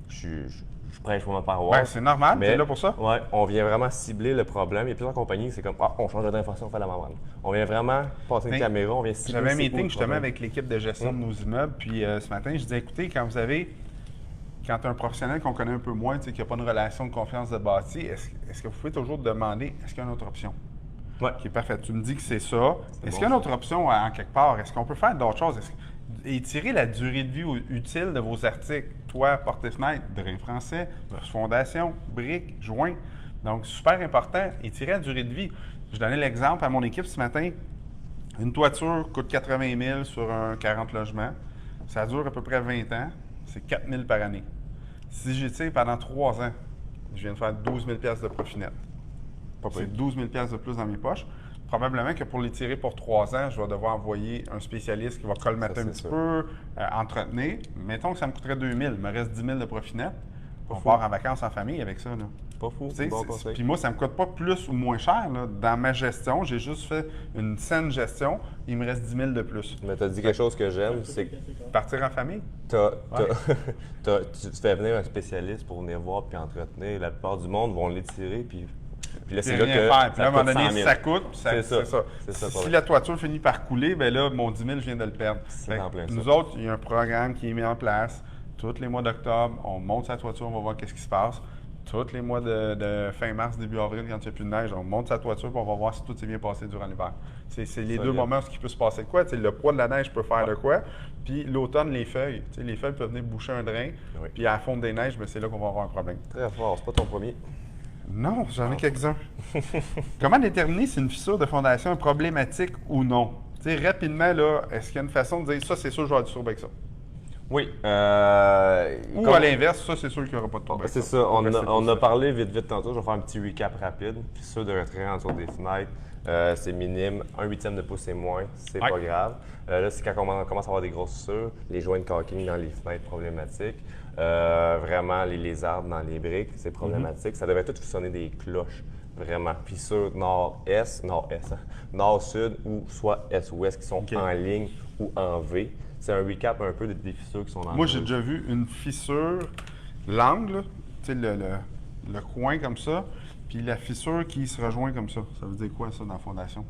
je prêche pour ma paroisse. Ben, c'est normal, tu es là pour ça. Oui, on vient vraiment cibler le problème. Il y a plusieurs compagnies, c'est comme, on change de drain français, on fait la membrane. On vient vraiment passer une caméra, on vient cibler. J'avais un meeting justement avec l'équipe de gestion de nos immeubles. Puis ce matin, je disais, écoutez, quand tu as un professionnel qu'on connaît un peu moins, qui n'a pas une relation de confiance de bâti, est-ce que vous pouvez toujours demander, est-ce qu'il y a une autre option? Oui. Qui est parfait. Tu me dis que c'est ça. Est-ce qu'il y a une autre option en quelque part? Est-ce qu'on peut faire d'autres choses? étirer la durée de vie utile de vos articles. Toit, porte et fenêtre, drain français, fondation, briques, joints. Donc, super important, étirer la durée de vie. Je donnais l'exemple à mon équipe ce matin. Une toiture coûte 80 000 sur un 40 logements. Ça dure à peu près 20 ans. C'est 4 000 par année. Si j'étire pendant 3 ans, je viens de faire 12 000 de profit net. C'est 12 000 de plus dans mes poches. Probablement que pour les tirer pour 3 ans, je vais devoir envoyer un spécialiste qui va colmater un petit peu, entretenir. Mettons que ça me coûterait 2 000, il me reste 10 000 de profit net. On part en vacances en famille avec ça. Là. Pas fou, c'est bon conseil. Puis moi, ça ne me coûte pas plus ou moins cher. Là. Dans ma gestion, j'ai juste fait une saine gestion. Il me reste 10 000 de plus. Mais tu as dit quelque chose que j'aime, c'est que partir en famille. tu fais venir un spécialiste pour venir voir puis entretenir. La plupart du monde vont l'étirer puis là, c'est là que faire. Puis là, à un moment donné, 100 000. ça coûte. C'est ça. Si la toiture finit par couler, bien là, mon 10 000, je viens de le perdre. Nous autres, il y a un programme qui est mis en place. Tous les mois d'octobre, on monte sa toiture, on va voir qu'est-ce qui se passe. Tous les mois de fin mars, début avril, quand il n'y a plus de neige, on monte sa toiture et on va voir si tout s'est bien passé durant l'hiver. C'est les deux moments où il peut se passer de quoi. Le poids de la neige peut faire de quoi. Puis l'automne, les feuilles. Les feuilles peuvent venir boucher un drain. Oui. Puis à la fonte des neiges, c'est là qu'on va avoir un problème. Très fort. C'est pas ton premier. Non, j'en ai quelques-uns. Comment déterminer si une fissure de fondation est problématique ou non? Rapidement, là, est-ce qu'il y a une façon de dire ça, c'est sûr, je vais avoir du trouble avec ça? Oui. Ou à l'inverse, ça, c'est sûr qu'il n'y aura pas de trouble avec ça. C'est ça. On a parlé vite tantôt. Je vais faire un petit recap rapide. Fissure de retrait en dessous des fenêtres, c'est minime. 1/8 de pouce et moins, c'est pas grave. Là, c'est quand on commence à avoir des grosses fissures, les joints de caulking dans les fenêtres problématiques. Vraiment, les lézardes dans les briques, c'est problématique. Ça devrait tout sonner des cloches, vraiment. Fissure nord-est, nord-sud ou soit est-ouest qui sont en ligne ou en V. C'est un recap un peu des fissures qui sont dans Moi, j'ai déjà vu une fissure, l'angle, tu sais, le coin comme ça, puis la fissure qui se rejoint comme ça. Ça veut dire quoi, ça, dans la fondation?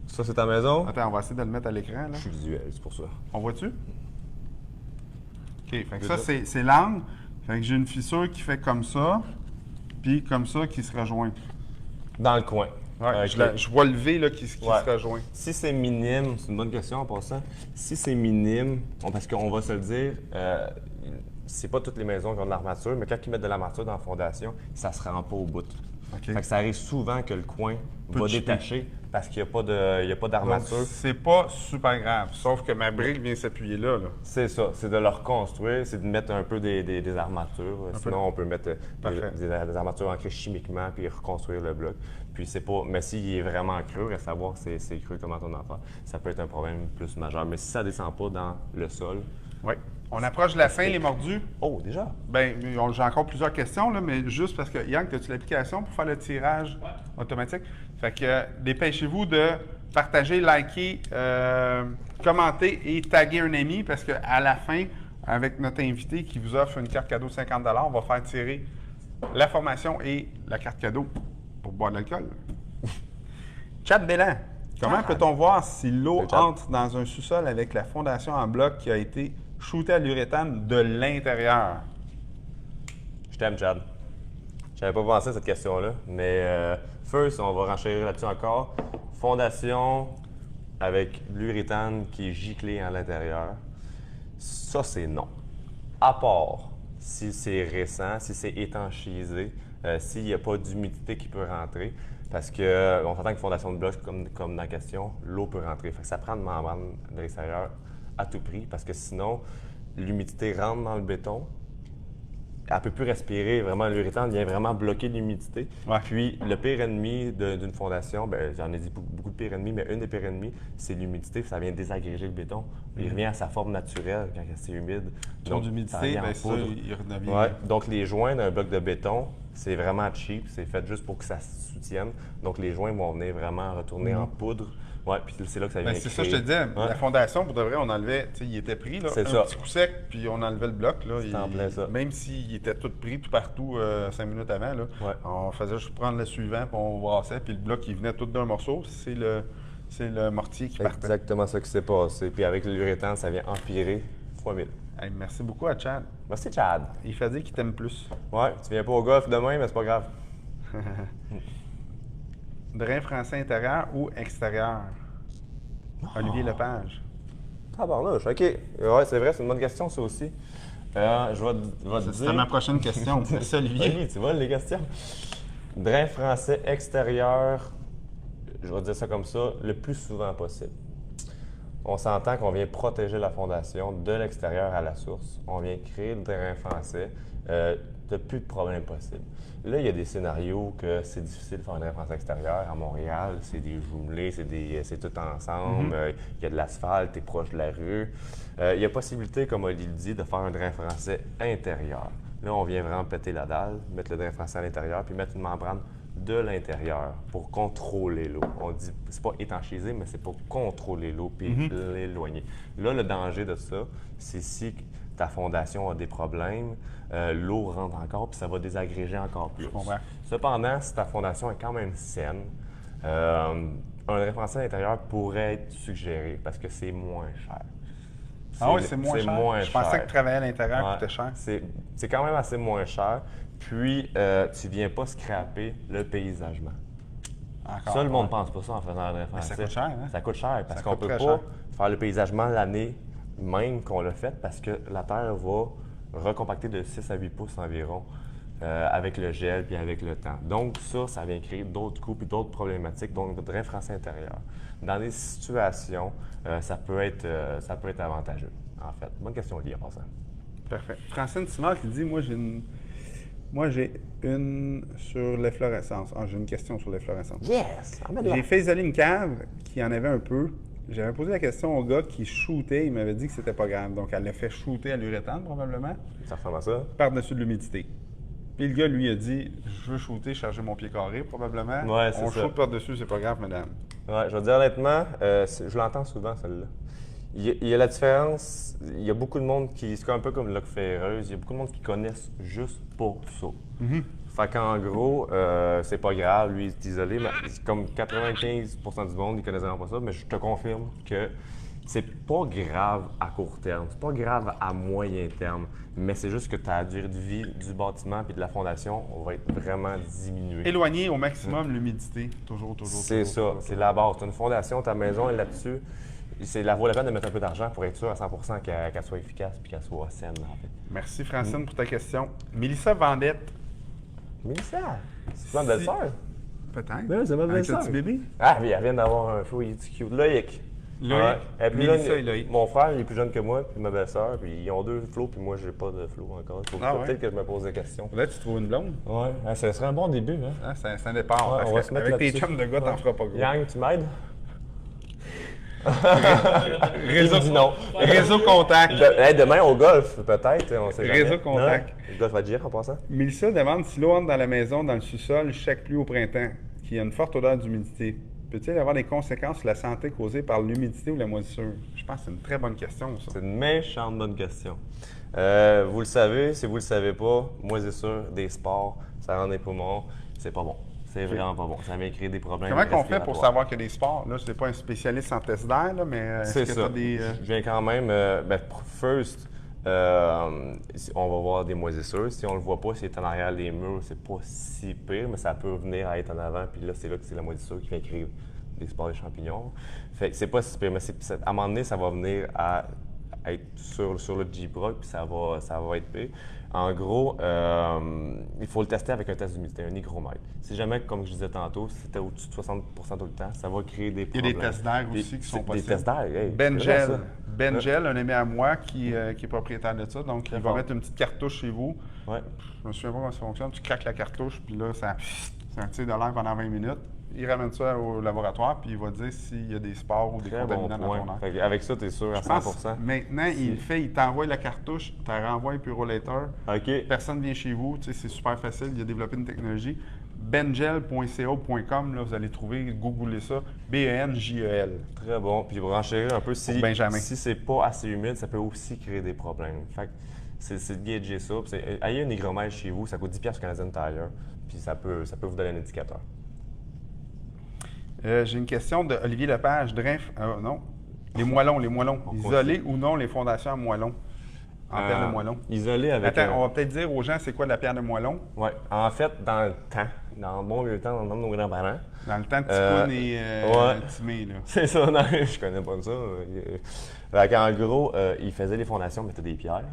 Ça, c'est ta maison? Attends, on va essayer de le mettre à l'écran, là. Je suis visuel, c'est pour ça. On voit-tu? OK, fait que ça, c'est l'angle. Fait que j'ai une fissure qui fait comme ça, puis comme ça, qui se rejoint. Dans le coin. Ouais, je vois le V là, qui se rejoint. Si c'est minime, c'est une bonne question en passant. Si c'est minime, parce qu'on va se le dire, c'est pas toutes les maisons qui ont de l'armature, mais quand ils mettent de l'armature dans la fondation, ça se rend pas au bout. Okay. Fait que ça arrive souvent que le coin va détacher parce qu'il n'y a pas d'armature. C'est pas super grave, sauf que ma brique vient s'appuyer là. C'est ça, c'est de le reconstruire, c'est de mettre un peu des armatures. Sinon, on peut mettre des armatures ancrées chimiquement puis reconstruire le bloc. Puis c'est pas. Mais s'il est vraiment creux, à savoir c'est creux comment ton affaire, ça peut être un problème plus majeur. Mais si ça ne descend pas dans le sol. Oui. On approche de la fin, les mordus. Oh, déjà? Bien, j'ai encore plusieurs questions, là, mais juste parce que, Yann, as-tu l'application pour faire le tirage automatique? Fait que dépêchez-vous de partager, liker, commenter et taguer un ami parce qu'à la fin, avec notre invité qui vous offre une carte cadeau de 50 $, on va faire tirer la formation et la carte cadeau pour boire de l'alcool. Chad Belland, comment peut-on voir si l'eau entre dans un sous-sol avec la fondation en bloc qui a été shooté à l'uréthane de l'intérieur? Je t'aime, Chad. J'avais pas pensé à cette question-là, mais first, on va renchérir là-dessus encore. Fondation avec l'uréthane qui est giclé à l'intérieur, ça, c'est non. À part si c'est récent, si c'est étanchisé, s'il n'y a pas d'humidité qui peut rentrer, parce qu'on s'entend que fondation de bloc, comme dans la question, l'eau peut rentrer. Fait que ça prend une membrane de l'extérieur à tout prix, parce que sinon, l'humidité rentre dans le béton, elle ne peut plus respirer. Vraiment, l'uréthane vient vraiment bloquer l'humidité. Ouais. Puis, le pire ennemi d'une fondation, bien, j'en ai dit beaucoup de pires ennemis, mais une des pires ennemis, c'est l'humidité. Ça vient désagréger le béton. Il revient à sa forme naturelle quand c'est humide. Donc, d'humidité, bien ça, il redevient. Ouais. Donc, les joints d'un bloc de béton, c'est vraiment cheap. C'est fait juste pour que ça se soutienne. Donc, les joints vont venir vraiment retourner en poudre. Oui, puis c'est là que ça vient. C'est ça, je te disais. La fondation, pour de vrai, on enlevait, tu sais, il était pris, là, petit coup sec, puis on enlevait le bloc. Là, en plein ça. Même s'il était tout pris, tout partout, 5 minutes avant, là, on faisait juste prendre le suivant, puis on brassait, puis le bloc, il venait tout d'un morceau. C'est le mortier qui partait. Exactement ça qui s'est passé. Puis avec l'uréthane, ça vient empirer fois 1000. Hey, merci beaucoup à Chad. Merci, Chad. Il fait dire qu'il t'aime plus. Ouais, tu viens pas au golf demain, mais c'est pas grave. Drain français intérieur ou extérieur? Olivier Lepage. Tabarnouche, OK. Ouais, c'est vrai, c'est une bonne question, ça aussi. Je vais te dire... C'est ma prochaine question. Merci, Olivier. Oui, tu vois les questions. Drain français extérieur, je vais dire ça comme ça, le plus souvent possible. On s'entend qu'on vient protéger la fondation de l'extérieur à la source. On vient créer le drain français. De plus de problème possible. Là, il y a des scénarios que c'est difficile de faire un drain français extérieur. À Montréal, c'est des jumelés, c'est tout ensemble. Il y a de l'asphalte, tu es proche de la rue. Il y a possibilité, comme Oli le dit, de faire un drain français intérieur. Là, on vient vraiment péter la dalle, mettre le drain français à l'intérieur, puis mettre une membrane de l'intérieur pour contrôler l'eau. On dit, c'est pas étanchiser, mais c'est pour contrôler l'eau puis l'éloigner. Là, le danger de ça, c'est si ta fondation a des problèmes, l'eau rentre encore puis ça va désagréger encore plus. Cependant, si ta fondation est quand même saine, un drain français à l'intérieur pourrait être suggéré parce que c'est moins cher. Ah oui, c'est moins cher? Je pensais que travailler à l'intérieur coûtait cher. C'est quand même assez moins cher. Puis, tu ne viens pas scraper le paysagement. Ça, le monde ne pense pas ça en faisant un drain français. Ça coûte cher, hein? Ça coûte cher parce qu'on ne peut pas faire le paysagement l'année même qu'on l'a fait parce que la terre va recompacter de 6 à 8 pouces environ avec le gel puis avec le temps. Donc, ça vient créer d'autres coûts puis d'autres problématiques. Donc, le drain français intérieur. Dans des situations, ça peut être avantageux, en fait. Bonne question, Oli, en passant. Parfait. Francine Simard qui dit, moi, j'ai une sur l'efflorescence. Ah, j'ai une question sur l'efflorescence. Yes! J'ai fait isoler une cave qui en avait un peu. J'avais posé la question au gars qui shootait. Il m'avait dit que c'était pas grave. Donc, elle l'a fait shooter à l'uréthane, probablement. Ça ressemble à ça? Par-dessus de l'humidité. Puis le gars, lui, a dit, je veux shooter, charger mon pied carré, probablement. Ouais, c'est ça. On shoot par-dessus, c'est pas grave, madame. Ouais, je vais te dire honnêtement, je l'entends souvent, celle-là. Il y a la différence, il y a beaucoup de monde qui, c'est un peu comme Loc Ferreuse, il y a beaucoup de monde qui connaissent juste pour ça. Fait qu'en gros, c'est pas grave, lui, il est isolé, mais comme 95% du monde, ils connaissent vraiment pas ça, mais je te confirme que c'est pas grave à court terme, c'est pas grave à moyen terme, mais c'est juste que ta durée de vie du bâtiment et de la fondation va être vraiment diminuée. Éloigner au maximum l'humidité, toujours. C'est ça, c'est la base. Tu as une fondation, ta maison est là-dessus. Vaut la peine de mettre un peu d'argent pour être sûr à 100% qu'elle soit efficace et qu'elle soit saine, en fait. Merci, Francine, pour ta question. Mélissa Vendette. Mélissa? C'est ma belle-sœur? Peut-être. Ben, c'est ma belle-sœur. Avec un petit bébé? Ah, oui, elle vient d'avoir un fou, il est cute. Loïc. Loïc. Et puis Mélissa et Loïc. Mon frère, il est plus jeune que moi, puis ma belle-sœur, puis ils ont 2 flots, puis moi, j'ai pas de flots encore. Peut-être que je me pose des questions. Là, tu trouves une blonde? Ouais, ça serait un bon début, hein? Ah, c'est un départ. On va se mettre avec tes là-dessus. chums de gars, t'en feras pas gros. Yang, tu m'aides? Réseau contact. Demain, au golf, peut-être, on sait jamais. Réseau contact. Le golf va te dire en passant. Mélissa demande si l'eau entre dans la maison, dans le sous-sol, chaque pluie au printemps, qu'il y a une forte odeur d'humidité. Peut-il avoir des conséquences sur la santé causée par l'humidité ou la moisissure? Je pense que c'est une très bonne question, ça. C'est une méchante bonne question. Vous le savez, si vous le savez pas, moisissure, des sports, ça rend des poumons, c'est pas bon. C'est vraiment pas bon. Ça vient créer des problèmes. Comment on fait pour savoir qu'il y a des sports? Là, je ne suis pas un spécialiste en test d'air, là, mais est-ce que tu as des... Je viens quand même... first, on va voir des moisissures. Si on le voit pas, s'il est en arrière des murs, c'est pas si pire, mais ça peut venir à être en avant. Puis là, c'est là que c'est la moisissure qui vient créer des spores des champignons. Fait que c'est pas si pire, mais à un moment donné, ça va venir à être sur le G-Proc, puis ça va être pire. En gros, il faut le tester avec un test d'humidité, un hygromètre. Si jamais, comme je disais tantôt, si c'était au-dessus de 60 tout le temps, ça va créer des problèmes. Il y a des tests d'air aussi qui sont possibles. Des tests d'air, hey, Bengel, un ami à moi qui est propriétaire de ça, donc il va mettre une petite cartouche chez vous. Ouais. Je me souviens pas comment ça fonctionne. Tu craques la cartouche, puis là, ça tire de l'air pendant 20 minutes. Il ramène ça au laboratoire, puis il va dire s'il y a des spores ou des contaminants dans ton air. Avec ça, tu es sûr à 100%. Maintenant, il t'envoie la cartouche, tu la renvoies un purolator. OK. Personne ne vient chez vous, tu sais, c'est super facile. Il a développé une technologie. Bengel.co.com, là, vous allez trouver, googlez ça, B-E-N-J-E-L. Très bon. Puis vous renchérir un peu, si c'est pas assez humide, ça peut aussi créer des problèmes. Fait que c'est de gager ça. Ayez un hygromètre chez vous, ça coûte 10$ Canadian Tire, puis ça peut vous donner un indicateur. J'ai une question de Olivier Lepage. Non, les moellons. Isoler ou non les fondations à moellons? en pierre de moellon? Isolé avec... Attends, on va peut-être dire aux gens c'est quoi de la pierre de moellon? Oui. En fait, dans le temps, dans le bon vieux temps, dans le temps de nos grands-parents... Dans le temps de Ticoun et Timé, là. C'est ça, non, je connais pas ça. Fait en gros, ils faisaient les fondations, ils mettaient des pierres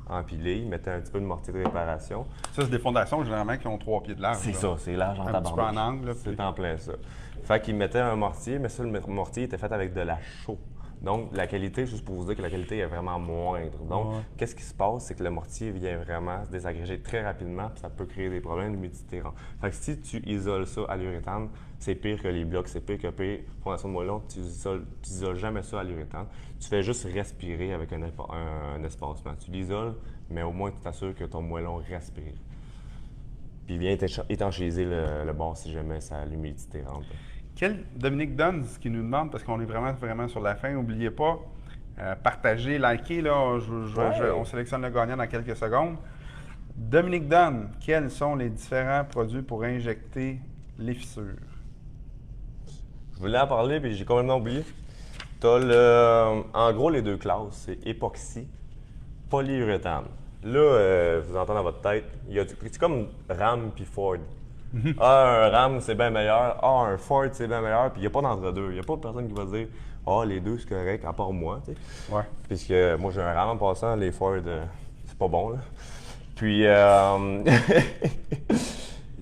empilées, ils mettaient un petit peu de mortier de réparation. Ça, c'est des fondations, généralement, qui ont 3 pieds de large. C'est ça, c'est large en tabarnak. Un petit peu en angle, là. C'est en plein ça. Fait qu'ils mettaient un mortier, mais ça, le mortier était fait avec de la chaux. Donc, la qualité, juste pour vous dire que la qualité est vraiment moindre. Donc, qu'est-ce qui se passe, c'est que le mortier vient vraiment se désagréger très rapidement, puis ça peut créer des problèmes d'humidité. Fait que si tu isoles ça à l'uréthane, c'est pire que les blocs, c'est pire que fondation de moellon, tu isoles jamais ça à l'uréthane. Tu fais juste respirer avec un espacement. Tu l'isoles, mais au moins tu t'assures que ton moellon respire. Puis il vient étanchéiser le bord si jamais l'humidité rentre. Dominique Dunn, ce qu'il nous demande, parce qu'on est vraiment sur la fin, n'oubliez pas, partagez, likez, là, on sélectionne le gagnant dans quelques secondes. Dominique Dunn, quels sont les différents produits pour injecter les fissures? Je voulais en parler, puis j'ai complètement oublié. Tu as en gros les deux classes, c'est époxy, polyuréthane. Là, vous entendez dans votre tête, c'est comme RAM puis Ford. Un RAM, c'est bien meilleur. Un Ford, c'est bien meilleur. Puis il n'y a pas d'entre-deux. Il n'y a pas de personne qui va dire les deux, c'est correct, à part moi. Tu sais. Ouais. Puisque moi, j'ai un RAM en passant. Les Ford, c'est pas bon. Là. Puis, je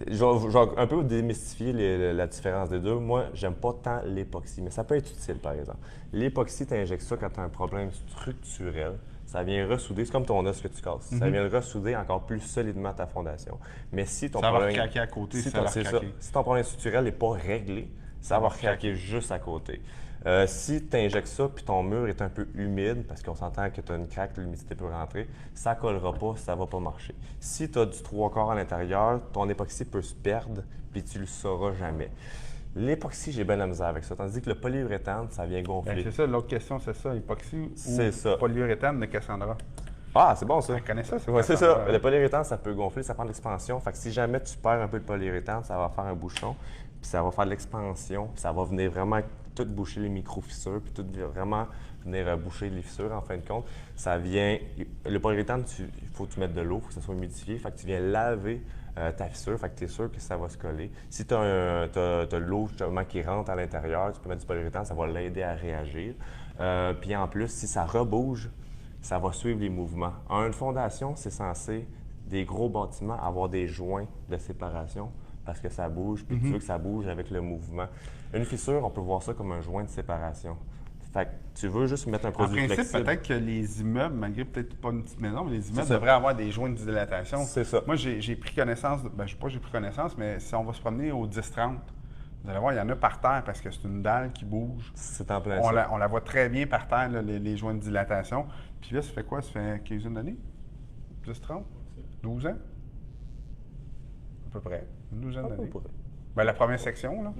vais un peu démystifier la différence des deux. Moi, j'aime pas tant l'époxy, mais ça peut être utile, par exemple. L'époxy, tu injectes ça quand tu as un problème structurel. Ça vient ressouder, c'est comme ton os que tu casses. Ça vient ressouder encore plus solidement ta fondation. Mais si ton problème... Ça va recraquer à côté, si ton problème structurel n'est pas réglé, ça va recraquer juste à côté. Si tu injectes ça puis ton mur est un peu humide, parce qu'on s'entend que tu as une craque, l'humidité peut rentrer, ça ne collera pas, ça ne va pas marcher. Si tu as du 3/4 à l'intérieur, ton époxy peut se perdre puis tu ne le sauras jamais. L'époxy, j'ai bien la misère avec ça. Tandis que le polyuréthane, ça vient gonfler. C'est ça, l'autre question, c'est ça. Époxy ou polyuréthane de Cassandra? Ah, c'est bon ça. Elle connaît ça, c'est ça. Le polyuréthane, ça peut gonfler, ça prend de l'expansion. Fait que si jamais tu perds un peu de polyuréthane, ça va faire un bouchon, puis ça va faire de l'expansion, puis ça va venir vraiment tout boucher les micro-fissures, puis tout vraiment venir boucher les fissures en fin de compte. Ça vient. Le polyuréthane, il faut que tu mettes de l'eau, il faut que ça soit humidifié. Fait que tu viens laver ta fissure, fait que tu es sûr que ça va se coller. Si tu as, de l'eau justement qui rentre à l'intérieur, tu peux mettre du polyuréthane, ça va l'aider à réagir. Puis en plus, si ça rebouge, ça va suivre les mouvements. Une fondation, c'est censé, des gros bâtiments, avoir des joints de séparation parce que ça bouge, puis tu veux que ça bouge avec le mouvement. Une fissure, on peut voir ça comme un joint de séparation. Fait que tu veux juste mettre un produit flexible. En principe, peut-être que les immeubles, malgré peut-être pas une petite maison, mais les immeubles devraient avoir des joints de dilatation. C'est ça. Moi, j'ai pris connaissance, je ne sais pas si j'ai pris connaissance, mais si on va se promener au 10-30, vous allez voir, il y en a par terre parce que c'est une dalle qui bouge. C'est en plein on la voit très bien par terre, là, les joints de dilatation. Puis là, ça fait quoi? Ça fait 15 d'années? 10-30? 12 ans? À peu près. Une douzaine d'années. Ben, la première section, là.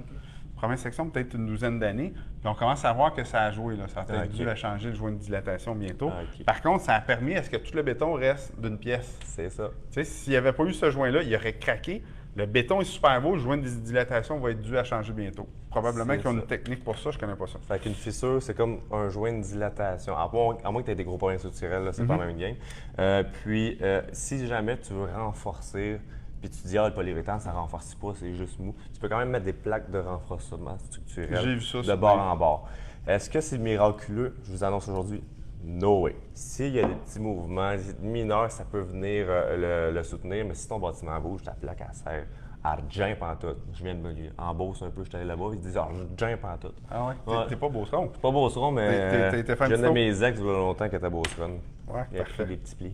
Première section, peut-être une douzaine d'années. Puis on commence à voir que ça a joué. Là. Ça a peut-être dû à changer le joint de dilatation bientôt. Par contre, ça a permis à ce que tout le béton reste d'une pièce. C'est ça. Tu sais, s'il n'y avait pas eu ce joint-là, il aurait craqué. Le béton est super beau, le joint de dilatation va être dû à changer bientôt. Probablement qu'ils ont une technique pour ça, je ne connais pas ça. Fait qu'une fissure, c'est comme un joint de dilatation. À moins que tu aies des gros problèmes structurels, c'est pas la même game. Puis, si jamais tu veux renforcer, puis tu dis, le polyuréthane, ça ne renforce pas, c'est juste mou. Tu peux quand même mettre des plaques de renforcement structurel J'ai vu ça, de bord en bord. Est-ce que c'est miraculeux? Je vous annonce aujourd'hui, no way. S'il y a des petits mouvements mineurs, ça peut venir le soutenir, mais si ton bâtiment bouge, ta plaque, elle sert à rien pantoute. Je viens de me en Beauce un peu, je suis allé là-bas, ils disent rien pantoute. Ah ouais? T'es pas Beauceron? Pas Beauceron, mais j'ai une de mes ex, il y a longtemps qui était Beauceron. Ouais, il a pris des petits plis.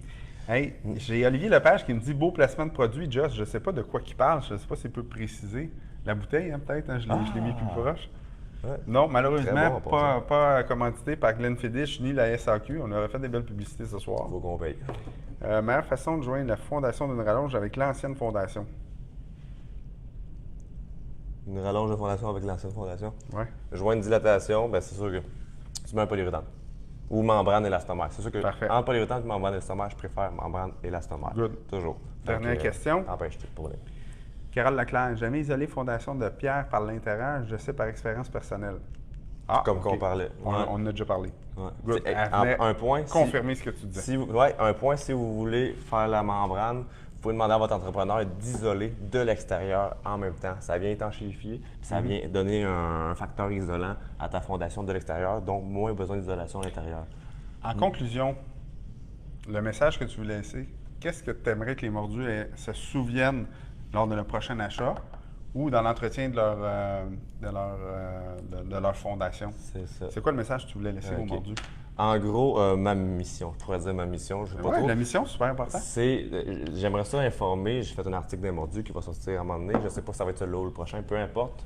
Hey, j'ai Olivier Lepage qui me dit beau placement de produit, Joss. Je ne sais pas de quoi il parle, je ne sais pas s'il peut préciser. La bouteille, hein, peut-être, hein, je l'ai mis plus proche. Ouais. Non, malheureusement, pas commandité par Glenfiddich ni la SAQ. On aurait fait des belles publicités ce soir. Il faut qu'on paye. Meilleure façon de joindre la fondation d'une rallonge avec l'ancienne fondation. Une rallonge de fondation avec l'ancienne fondation? Oui. Joindre dilatation, bien c'est sûr que tu mets un polyuréthane. Ou membrane élastomère. C'est sûr que en polyuréthane et membrane élastomère, je préfère membrane élastomère. Good. Toujours. Dernière question. Empêche tout problème. Carole Leclerc, jamais isolé fondation de pierre par l'intérieur, je sais par expérience personnelle. comme qu'on parlait. On en a déjà parlé. Ouais. Good. Un point. Confirmer ce que tu disais. Un point, si vous voulez faire la membrane, vous pouvez demander à votre entrepreneur d'isoler de l'extérieur en même temps. Ça vient étanchéifier, ça vient donner un facteur isolant à ta fondation de l'extérieur, donc moins besoin d'isolation à l'intérieur. En conclusion, le message que tu veux laisser, qu'est-ce que tu aimerais que les mordus se souviennent lors de leur prochain achat ou dans l'entretien de leur fondation? C'est ça. C'est quoi le message que tu voulais laisser aux mordus? En gros, ma mission, je pourrais dire ma mission, je sais pas trop. La mission, c'est super important. J'aimerais ça informer, j'ai fait un article des mordus qui va sortir à un moment donné, je ne sais pas si ça va être celui-là ou le prochain, peu importe.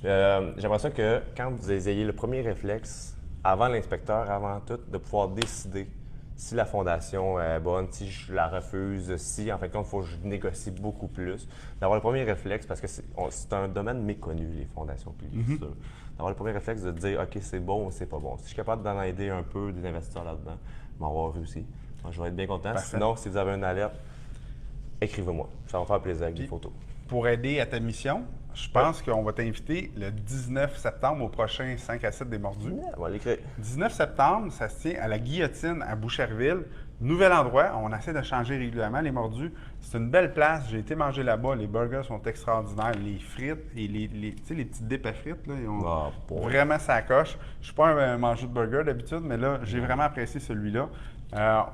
J'aimerais ça que quand vous ayez le premier réflexe, avant l'inspecteur, avant tout, de pouvoir décider si la fondation est bonne, si je la refuse, si en fin de compte, il faut que je négocie beaucoup plus. D'avoir le premier réflexe, parce que c'est un domaine méconnu, les fondations publiques. D'avoir le premier réflexe de dire OK, c'est bon ou c'est pas bon. Si je suis capable d'en aider un peu des investisseurs là-dedans, m'avoir réussi. Donc, je vais être bien content. Parfait. Sinon, si vous avez une alerte, écrivez-moi. Ça va me faire plaisir avec des photos. Pour aider à ta mission, je pense qu'on va t'inviter le 19 septembre au prochain 5 à 7 des mordus. On va l'écrire. 19 septembre, ça se tient à la Guillotine à Boucherville. Nouvel endroit. On essaie de changer régulièrement les mordus. C'est une belle place. J'ai été manger là-bas. Les burgers sont extraordinaires. Les frites et les petites dips à frites, là, ils ont vraiment sa coche. Je ne suis pas un mangeur de burger d'habitude, mais là, j'ai vraiment apprécié celui-là.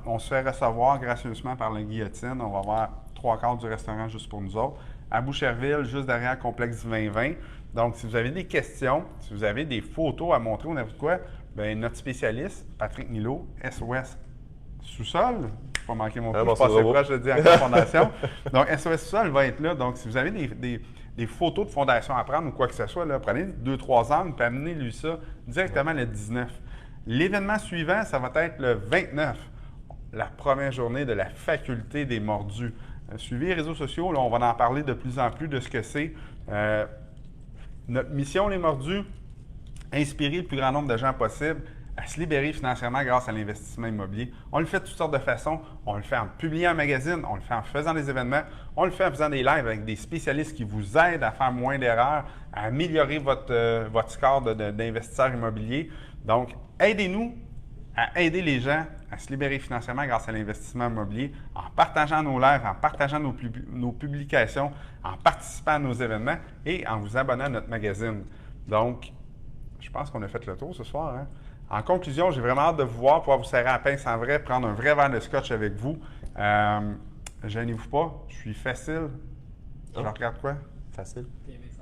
On se fait recevoir gracieusement par la Guillotine. On va avoir 3/4 du restaurant juste pour nous autres. À Boucherville, juste derrière Complexe 2020. Donc, si vous avez des questions, si vous avez des photos à montrer ou n'importe quoi, bien, notre spécialiste, Patrick Nilo, SOS Sous-sol, je ne vais pas manquer mon coup, je passe proche de dire en fondation. Donc, SOS Sous-sol va être là. Donc, si vous avez des photos de fondation à prendre ou quoi que ce soit, là, prenez 2-3 angles et amenez-lui ça directement le 19. L'événement suivant, ça va être le 29, la première journée de la faculté des mordus. Suivez les réseaux sociaux, là, on va en parler de plus en plus de ce que c'est. Notre mission, les mordus, inspirer le plus grand nombre de gens possible à se libérer financièrement grâce à l'investissement immobilier. On le fait de toutes sortes de façons. On le fait en publiant un magazine, on le fait en faisant des événements, on le fait en faisant des lives avec des spécialistes qui vous aident à faire moins d'erreurs, à améliorer votre score d'investisseur immobilier. Donc, aidez-nous à aider les gens à se libérer financièrement grâce à l'investissement immobilier en partageant nos lives, en partageant nos publications, en participant à nos événements et en vous abonnant à notre magazine. Donc, je pense qu'on a fait le tour ce soir. Hein? En conclusion, j'ai vraiment hâte de vous voir, pouvoir vous serrer à la pince en vrai, prendre un vrai verre de scotch avec vous. Gênez-vous pas, je suis facile. Je regarde quoi? Facile.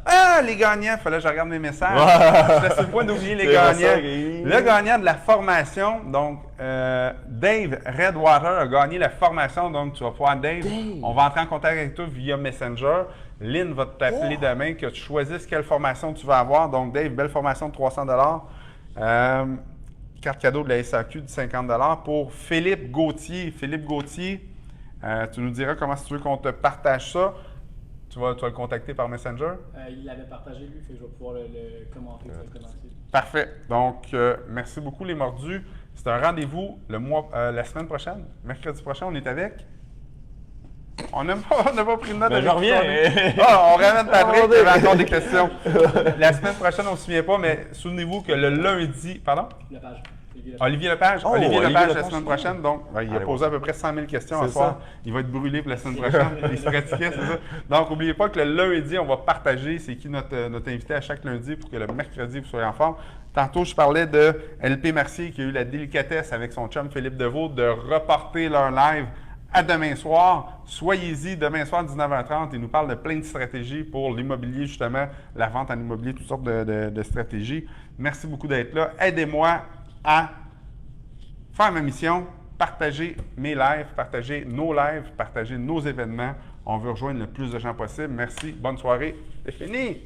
Ah, les gagnants! Il fallait que je regarde mes messages. Je suis sur le point d'oublier les gagnants. Le gagnant de la formation, donc Dave Redwater a gagné la formation. Donc, tu vas pouvoir, Dave, on va entrer en contact avec toi via Messenger. Lynn va t'appeler demain, que tu choisisses quelle formation tu vas avoir. Donc, Dave, belle formation de 300 $. Carte cadeau de la SAQ de 50 $ pour Philippe Gauthier. Philippe Gauthier, tu nous diras comment si tu veux qu'on te partage ça. Tu vas le contacter par Messenger? Il l'avait partagé, lui, fait que je vais pouvoir le commenter directement. Parfait. Donc, merci beaucoup, les mordus. C'est un rendez-vous la semaine prochaine. Mercredi prochain, on est avec... On n'a pas pris de note. Je reviens. On ramène Patrick, il y avait encore des questions. La semaine prochaine, on ne se souvient pas, mais souvenez-vous que le lundi... Pardon? Lepage. Olivier Lepage. Olivier Lepage la semaine prochaine. Donc, il a posé à peu près 100 000 questions ce soir. Il va être brûlé pour la semaine prochaine. Il se pratiquait, c'est ça. Donc, n'oubliez pas que le lundi, on va partager c'est qui notre invité à chaque lundi pour que le mercredi, vous soyez en forme. Tantôt, je parlais de LP Mercier qui a eu la délicatesse avec son chum Philippe Deveau de reporter leur live à demain soir. Soyez-y demain soir, 19h30. Il nous parle de plein de stratégies pour l'immobilier, justement, la vente en immobilier, toutes sortes de stratégies. Merci beaucoup d'être là. Aidez-moi à faire ma mission, partager mes lives, partager nos lives, partager nos événements. On veut rejoindre le plus de gens possible. Merci. Bonne soirée. C'est fini.